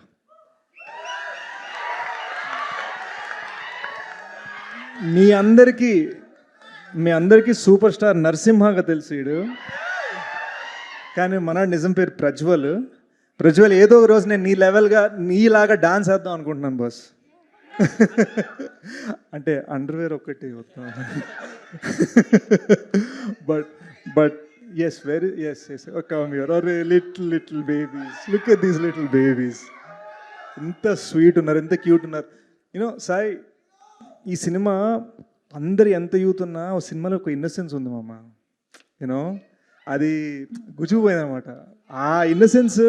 C: మీ అందరికీ సూపర్ స్టార్ నరసింహగా తెలుసు వీడు, కానీ మన నిజం పేరు ప్రజ్వల్. ఏదో ఒక రోజు నేను నీలాగా డాన్స్ వేద్దాం అనుకుంటున్నాను బాస్. అంటే అండర్వేర్ ఒక్కటి వస్తాను. But yes come here. Our little babies, look at these little babies. ఎంత స్వీట్ ఉన్నారు, ఎంత క్యూట్ ఉన్నారు. యూనో సాయి, ఈ సినిమా అందరు ఎంత యూత్ ఉన్నా ఒక సినిమాలో ఒక ఇన్నసెన్స్ ఉంది మామ. యూనో అది గుజుకుపోయింది అనమాట. ఆ ఇన్నసెన్స్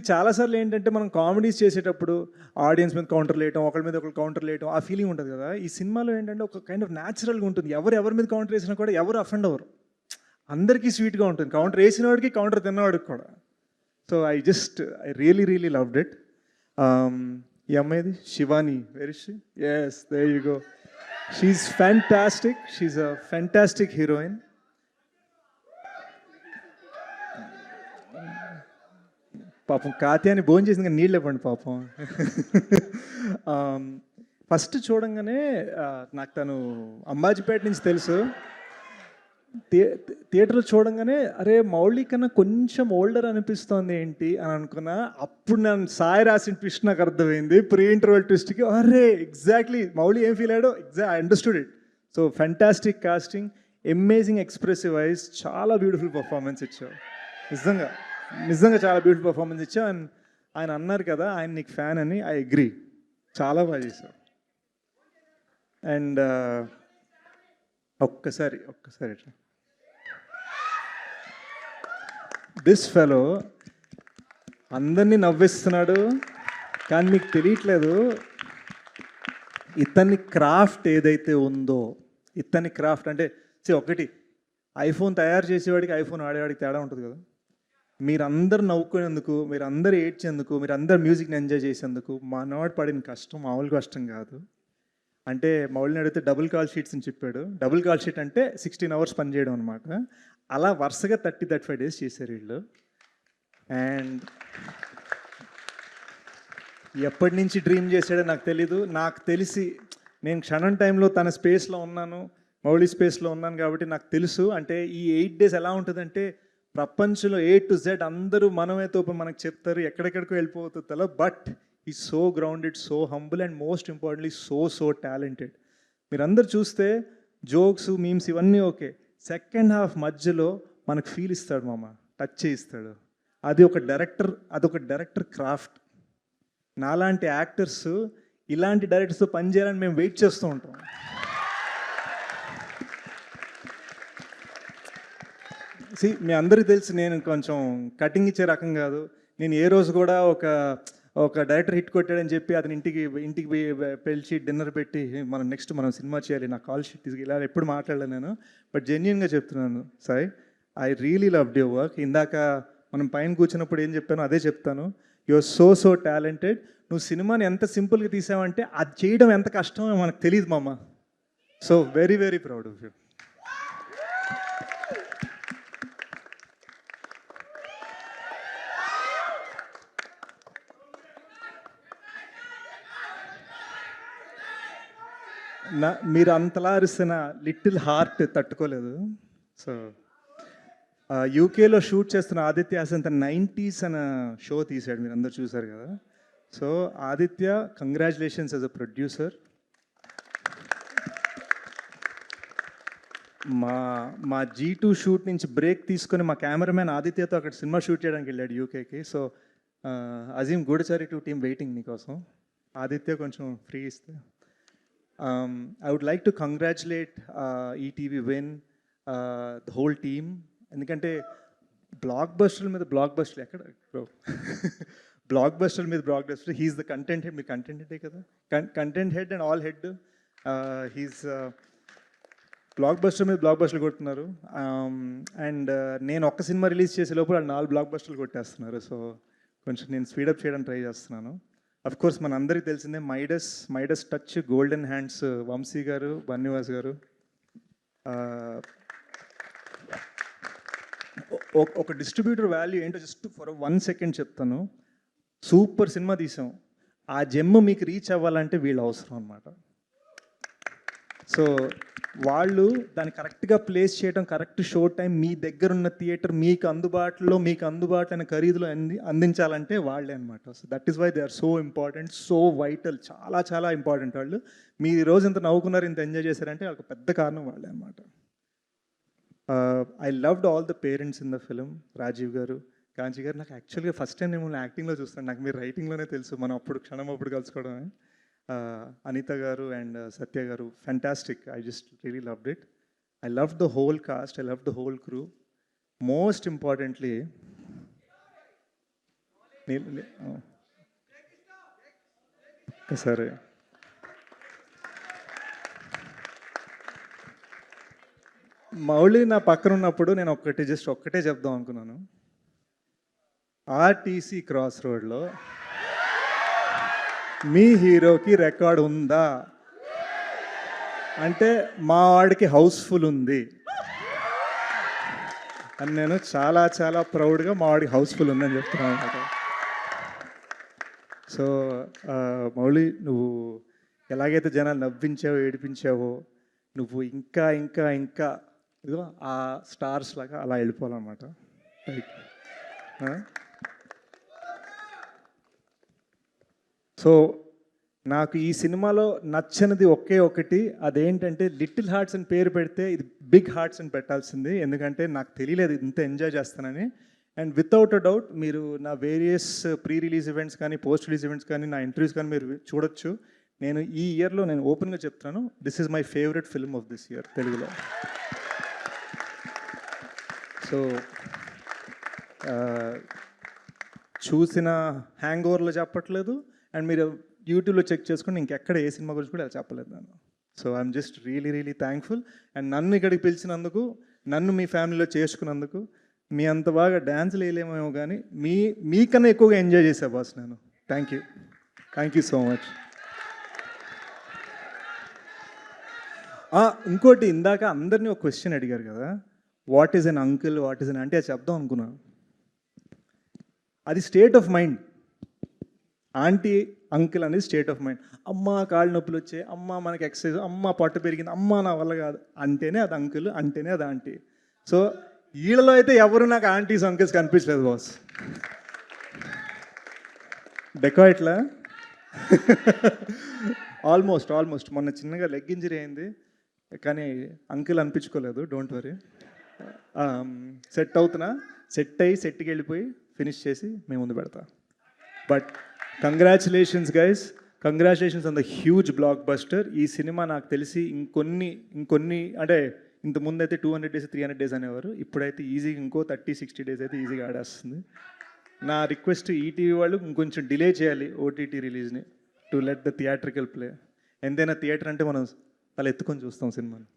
C: చాలాసార్లు ఏంటంటే మనం కామెడీస్ చేసేటప్పుడు ఆడియన్స్ మీద కౌంటర్లు వేయటం, ఒకరి మీద ఒకరు కౌంటర్లు వేయటం, ఆ ఫీలింగ్ ఉంటుంది కదా. ఈ సినిమాలో ఏంటంటే ఒక కైండ్ ఆఫ్ న్యాచురల్గా ఉంటుంది. ఎవరి మీద కౌంటర్ వేసినా కూడా ఎవరు అఫెండ్ అవ్వరు, అందరికీ స్వీట్గా ఉంటుంది. కౌంటర్ వేసిన వాడికి, కౌంటర్ తిన్నవాడికి కూడా. So I really loved it. ఈ అమ్మాయిది Shivani, very she? Yes, there you go. She's fantastic, she's a fantastic heroine. పాపం కాత్యాని భోజనం చేసిన నీళ్ళు ఇవ్వండి పాపం. ఫస్ట్ చూడంగానే నాకు తను అంబాజీపేట నుంచి తెలుసు. థియేటర్లో చూడంగానే అరే మౌళి కన్నా కొంచెం ఓల్డర్ అనిపిస్తోంది ఏంటి అని అనుకున్నా. అప్పుడు నేను సాయి రాసిన ట్విస్ట్ నాకు అర్థమైంది, ప్రీ ఇంటర్వల్ ట్విస్ట్కి. అరే ఎగ్జాక్ట్లీ మౌళి ఏం ఫీల్ అయ్యాడో I understood it. So fantastic casting, amazing expressive eyes, చాలా బ్యూటిఫుల్ పర్ఫార్మెన్స్ ఇచ్చావు. నిజంగా చాలా బ్యూటిఫుల్ పర్ఫార్మెన్స్ ఇచ్చావు. అండ్ ఆయన అన్నారు కదా ఆయన నీకు ఫ్యాన్ అని, ఐ అగ్రీ, చాలా బాగా చేశావు. అండ్ ఒక్కసారి దిస్ ఫెలో అందరినీ నవ్విస్తున్నాడు, కానీ మీకు తెలియట్లేదు ఇతని క్రాఫ్ట్ ఏదైతే ఉందో, ఇతని క్రాఫ్ట్ అంటే ఒకటి ఐఫోన్ తయారు చేసేవాడికి ఐఫోన్ ఆడేవాడికి తేడా ఉంటుంది కదా. మీరందరు నవ్వుకునేందుకు, మీరందరూ ఏడ్చేందుకు, మీరందరు మ్యూజిక్ని ఎంజాయ్ చేసేందుకు మనవాడు పడిన కష్టం మామూలు కష్టం కాదు. అంటే మౌలిని అడిగితే డబుల్ కాల్ షీట్స్ అని చెప్పాడు. డబుల్ కాల్ షీట్ అంటే 16 hours పని చేయడం అనమాట. అలా వరుసగా 30-35 days చేశారు వీళ్ళు. అండ్ ఎప్పటి నుంచి డ్రీమ్ చేశాడో నాకు తెలీదు. నాకు తెలిసి నేను క్షణం టైంలో తన స్పేస్లో ఉన్నాను, మౌలి స్పేస్లో ఉన్నాను కాబట్టి నాకు తెలుసు. అంటే ఈ 8 days ఎలా ఉంటుందంటే ప్రపంచంలో A to Z అందరూ మనమే తోపు మనకు చెప్తారు, ఎక్కడెక్కడికో వెళ్ళిపోతుందో. బట్ ఈ so grounded, so humble and most importantly so talented. మీరందరూ చూస్తే జోక్స్, మీమ్స్ ఇవన్నీ ఓకే, సెకండ్ హాఫ్ మధ్యలో మనకు ఫీల్ ఇస్తాడు మామ, టచ్ చేయిస్తాడు. అదొక డైరెక్టర్ క్రాఫ్ట్. నాలాంటి యాక్టర్స్ ఇలాంటి డైరెక్టర్స్తో పనిచేయాలని మేము వెయిట్ చేస్తూ ఉంటాం. మీ అందరికీ తెలిసి నేను కొంచెం కటింగ్ ఇచ్చే రకం కాదు. నేను ఏ రోజు కూడా ఒక డైరెక్టర్ హిట్ కొట్టాడని చెప్పి అతని ఇంటికి పిలిచి డిన్నర్ పెట్టి మనం సినిమా చేయాలి, నా కాల్ షీట్ తీసుకు ఇలా ఎప్పుడు మాట్లాడలేను నేను. బట్ జెన్యున్గా చెప్తున్నాను Sai, I really loved your work. ఇందాక మనం పైన కూర్చున్నప్పుడు ఏం చెప్పానో అదే చెప్తాను. You are so talented. నువ్వు సినిమాని ఎంత సింపుల్గా తీసావంటే అది చేయడం ఎంత కష్టమో మనకు తెలియదు మామ. So very very proud of you. మీరు అంతలా అరిసిన లిటిల్ హార్ట్ తట్టుకోలేదు. సో యూకేలో షూట్ చేస్తున్న ఆదిత్య అసంత 90s అనే షో తీశాడు, మీరు అందరు చూసారు కదా. So Aditya, congratulations as a producer. మా G2 షూట్ నుంచి బ్రేక్ తీసుకొని మా కెమెరామ్యాన్ ఆదిత్యతో అక్కడ సినిమా షూట్ చేయడానికి వెళ్ళాడు యూకేకి. సో అజీమ్ గూడచారి 2 టీమ్ వెయిటింగ్ నీకోసం. ఆదిత్య కొంచెం ఫ్రీ ఇస్తే. I would like to congratulate ETV Win, the whole team. ఎందుకంటే బ్లాక్ బస్టర్ మీద బ్లాక్ బస్టర్ ఎక్కడ బ్రో బ్లాక్ బస్టర్ మీద blockbuster. He's the content head. మీ కంటెంట్ హెడే కదా, content head and all head. He's blockbuster మీద బ్లాక్ బస్టర్లు కొడుతున్నారు. అండ్ నేను ఒక్క సినిమా రిలీజ్ చేసే లోపల వాళ్ళు 4 బ్లాక్ బస్టర్లు కొట్టేస్తున్నారు. సో కొంచెం నేను స్పీడప్ చేయడానికి ట్రై చేస్తున్నాను. అఫ్ కోర్స్ మన అందరికీ తెలిసిందే మైడస్ టచ్, గోల్డెన్ హ్యాండ్స్ వంశీ గారు, బన్నివాస్ గారు. ఒక డిస్ట్రిబ్యూటర్ వాల్యూ ఏంటో జస్ట్ ఫర్ 1 second చెప్తాను. సూపర్ సినిమా తీసాం, ఆ జెమ్ మీకు రీచ్ అవ్వాలంటే వీళ్ళు అవసరం అన్నమాట. సో వాళ్ళు దాన్ని కరెక్ట్గా ప్లేస్ చేయడం, కరెక్ట్ షో టైం, మీ దగ్గర ఉన్న థియేటర్ మీకు అందుబాటులో అయిన ఖరీదులో అందించాలంటే వాళ్ళే అనమాట. So that is why they are so important, so vital, చాలా ఇంపార్టెంట్. వాళ్ళు మీరు ఈరోజు ఇంత నవ్వుకున్నారు, ఇంత ఎంజాయ్ చేశారంటే వాళ్ళకి పెద్ద కారణం వాళ్ళే అనమాట. I loved all the parents in the film. Rajeev గారు, కాంచీ గారు. నాకు యాక్చువల్గా ఫస్ట్ టైం నేను యాక్టింగ్లో చూస్తాను, నాకు మీరు రైటింగ్లోనే తెలుసు, మనం క్షణం అప్పుడు కలుసుకోవడమే. Anita garu and Satya garu, fantastic. I just really loved it. I loved the whole cast. I loved the whole crew. Most importantly, sorry. Mouli నా పక్కన ఉన్నప్పుడు నేను ఒక్కటే చెప్దాం అనుకున్నాను. ఆర్టీసీ క్రాస్ రోడ్లో మీ హీరోకి రికార్డ్ ఉందా అంటే మా వాడికి హౌస్ఫుల్ ఉంది అని నేను చాలా ప్రౌడ్గా మా వాడికి హౌస్ఫుల్ ఉందని చెప్తున్నాను అనమాట. సో మౌలి, నువ్వు ఎలాగైతే జనాలు నవ్వించావో, ఏడిపించావో, నువ్వు ఇంకా ఇదిగో ఆ స్టార్స్ లాగా అలా వెళ్ళిపోవాలన్నమాట. సో నాకు ఈ సినిమాలో నచ్చనిది ఒకటి, అదేంటంటే లిటిల్ హార్ట్స్ అని పేరు పెడితే ఇది బిగ్ హార్ట్స్ అని పెట్టాల్సింది. ఎందుకంటే నాకు తెలియలేదు ఇంత ఎంజాయ్ చేస్తానని. అండ్ వితౌట్ అ డౌట్ మీరు నా వేరియస్ ప్రీ రిలీజ్ ఈవెంట్స్ కానీ, పోస్ట్ రిలీజ్ ఈవెంట్స్ కానీ, నా ఇంటర్వ్యూస్ కానీ మీరు చూడొచ్చు. నేను ఈ ఇయర్లో నేను ఓపెన్గా చెప్తున్నాను, this is my favourite film of this year తెలుగులో. సో చూసిన హ్యాంగ్ ఓవర్లో చెప్పట్లేదు, అండ్ మీరు యూట్యూబ్లో చెక్ చేసుకుని ఇంకెక్కడ ఏ సినిమా గురించి కూడా చెప్పలేదు నేను. So I'm just really thankful. And నన్ను ఇక్కడికి పిలిచినందుకు, నన్ను మీ ఫ్యామిలీలో చేసుకున్నందుకు మీ అంత బాగా డ్యాన్స్లు వేయలేమేమో కానీ మీకన్నా ఎక్కువగా ఎంజాయ్ చేసా బాస్ నేను. Thank you so much. ఇంకోటి, ఇందాక అందరినీ ఒక క్వశ్చన్ అడిగారు కదా, what is an uncle, what is an aunty, అది చెప్దాం అనుకున్నాను. అది state of mind. Aunty uncle అనేది స్టేట్ ఆఫ్ మైండ్. అమ్మ కాళ్ళు నొప్పులు వచ్చాయి, అమ్మ మనకి ఎక్సర్సైజ్, అమ్మ పొట్ట పెరిగింది, అమ్మ నా వల్ల కాదు అంటేనే అది అంకుల్, అంటేనే అది ఆంటీ. సో వీళ్ళలో అయితే ఎవరు నాకు ఆంటీస్ అంకుల్స్ కనిపించలేదు బాస్. డెకాయిట్లా ఆల్మోస్ట్ మొన్న చిన్నగా లెగ్ ఇంజరీ అయింది, కానీ అంకుల్ అనిపించుకోలేదు. డోంట్ వరీ, సెట్ అవుతున్నా, సెట్ అయ్యి సెట్కి వెళ్ళిపోయి ఫినిష్ చేసి మేము ముందు పెడతా. But congratulations guys, congratulations on the huge block buster. ఈ సినిమా నాకు తెలిసి ఇంకొన్ని అంటే ఇంతకుముందు అయితే 200 days 300 days అనేవారు, ఇప్పుడైతే ఈజీగా ఇంకో 30-60 days అయితే ఈజీగా ఆడేస్తుంది. నా రిక్వెస్ట్, ఈటీవీ వాళ్ళు ఇంకొంచెం డిలే చేయాలి ఓటీటీ రిలీజ్ని, to let the theatrical play. ఎంతైనా థియేటర్ అంటే మనం తల ఎత్తుకొని చూస్తాం సినిమాని.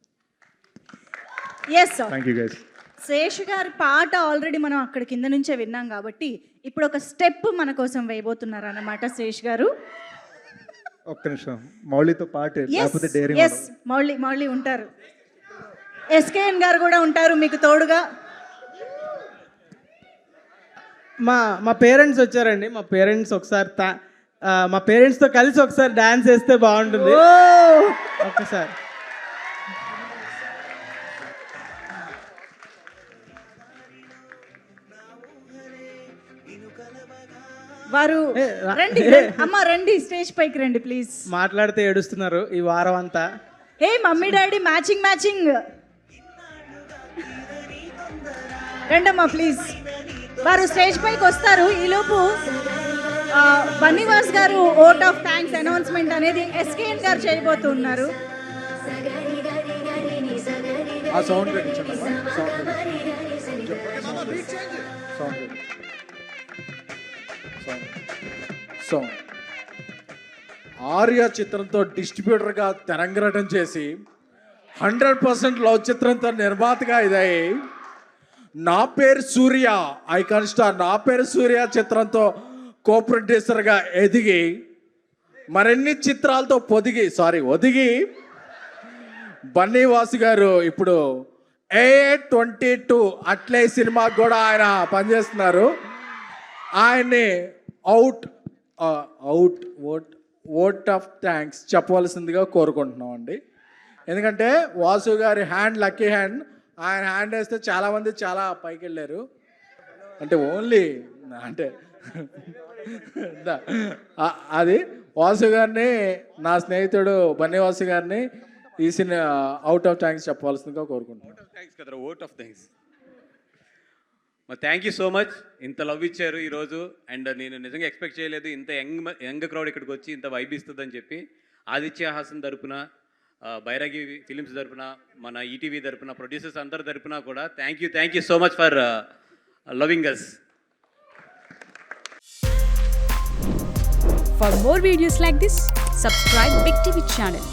C: Thank you guys.
A: శేష్ గారి పాట ఆల్రెడీ మనం అక్కడ కింద నుంచే విన్నాం కాబట్టి ఇప్పుడు ఒక స్టెప్ మన కోసం వేయబోతున్నారు అన్నమాట శేష్ గారు.
C: ఒక్క నిమిషం, మౌళితో పాట లేకపోతే డేరింగ్.
A: మౌళి ఉంటారు, ఎస్కేఎన్ గారు కూడా ఉంటారు మీకు తోడుగా.
J: మా పేరెంట్స్ వచ్చారండి. మా పేరెంట్స్ ఒకసారి మా పేరెంట్స్తో కలిసి ఒకసారి డాన్స్ వేస్తే బాగుంటుంది. ఒక్కసారి
A: వారు రండి స్టేజ్ పైకి రండి ప్లీజ్.
J: మాట్లాడితే ఏడుస్తున్నారు ఈ వారం అంతా.
A: హే మమ్మీ డాడీ మ్యాచింగ్ రండమ్మా ప్లీజ్. వారు స్టేజ్ పైకి వస్తారు. ఈలోపు బన్నీవాస్ గారు ఓట్ ఆఫ్ థ్యాంక్స్ అనౌన్స్మెంట్ అనేది ఎస్కేఎన్ గారు చేయబోతున్నారు.
N: ఆర్య చిత్రంతో డిస్ట్రిబ్యూటర్గా తెరంగరటం చేసి 100% లవ్ చిత్రంతో నిర్మాతగా ఇదయ్యి నా పేరు సూర్య ఐకాన్ స్టార్ నా పేరు సూర్య చిత్రంతో కో ప్రొడ్యూసర్గా ఎదిగి మరిన్ని చిత్రాలతో ఒదిగి బన్నీవాసు గారు ఇప్పుడు A22 అట్లే సినిమాకి కూడా ఆయన పనిచేస్తున్నారు. ఆయన్ని ఓట్ ఆఫ్ థ్యాంక్స్ చెప్పవలసిందిగా కోరుకుంటున్నాం అండి. ఎందుకంటే వాసు గారి హ్యాండ్ లక్కీ హ్యాండ్, ఆయన హ్యాండ్ వేస్తే చాలామంది చాలా పైకి వెళ్ళారు. అంటే ఓన్లీ అంటే అది వాసు గారిని, నా స్నేహితుడు బన్నీవాసు గారిని ఈ సినిమా అవుట్ ఆఫ్ థ్యాంక్స్ చెప్పవలసిందిగా కోరుకుంటున్నాను.
P: Vote of thanks. Thank you so much. ఇంత లవ్ ఇచ్చారు ఈరోజు. అండ్ నేను నిజంగా ఎక్స్పెక్ట్ చేయలేదు ఇంత యంగ్ క్రౌడ్ ఇక్కడికి వచ్చి ఇంత వైబ్ ఇస్తుందని చెప్పి. ఆదిత్య హాసన్ తరపున, బైరాగి ఫిలిమ్స్ తరపున, మన ఈటీవీ తరపున, ప్రొడ్యూసర్స్ అందరి తరపున కూడా thank you so much for loving us.
Q: For more videos like this, subscribe Big TV channel.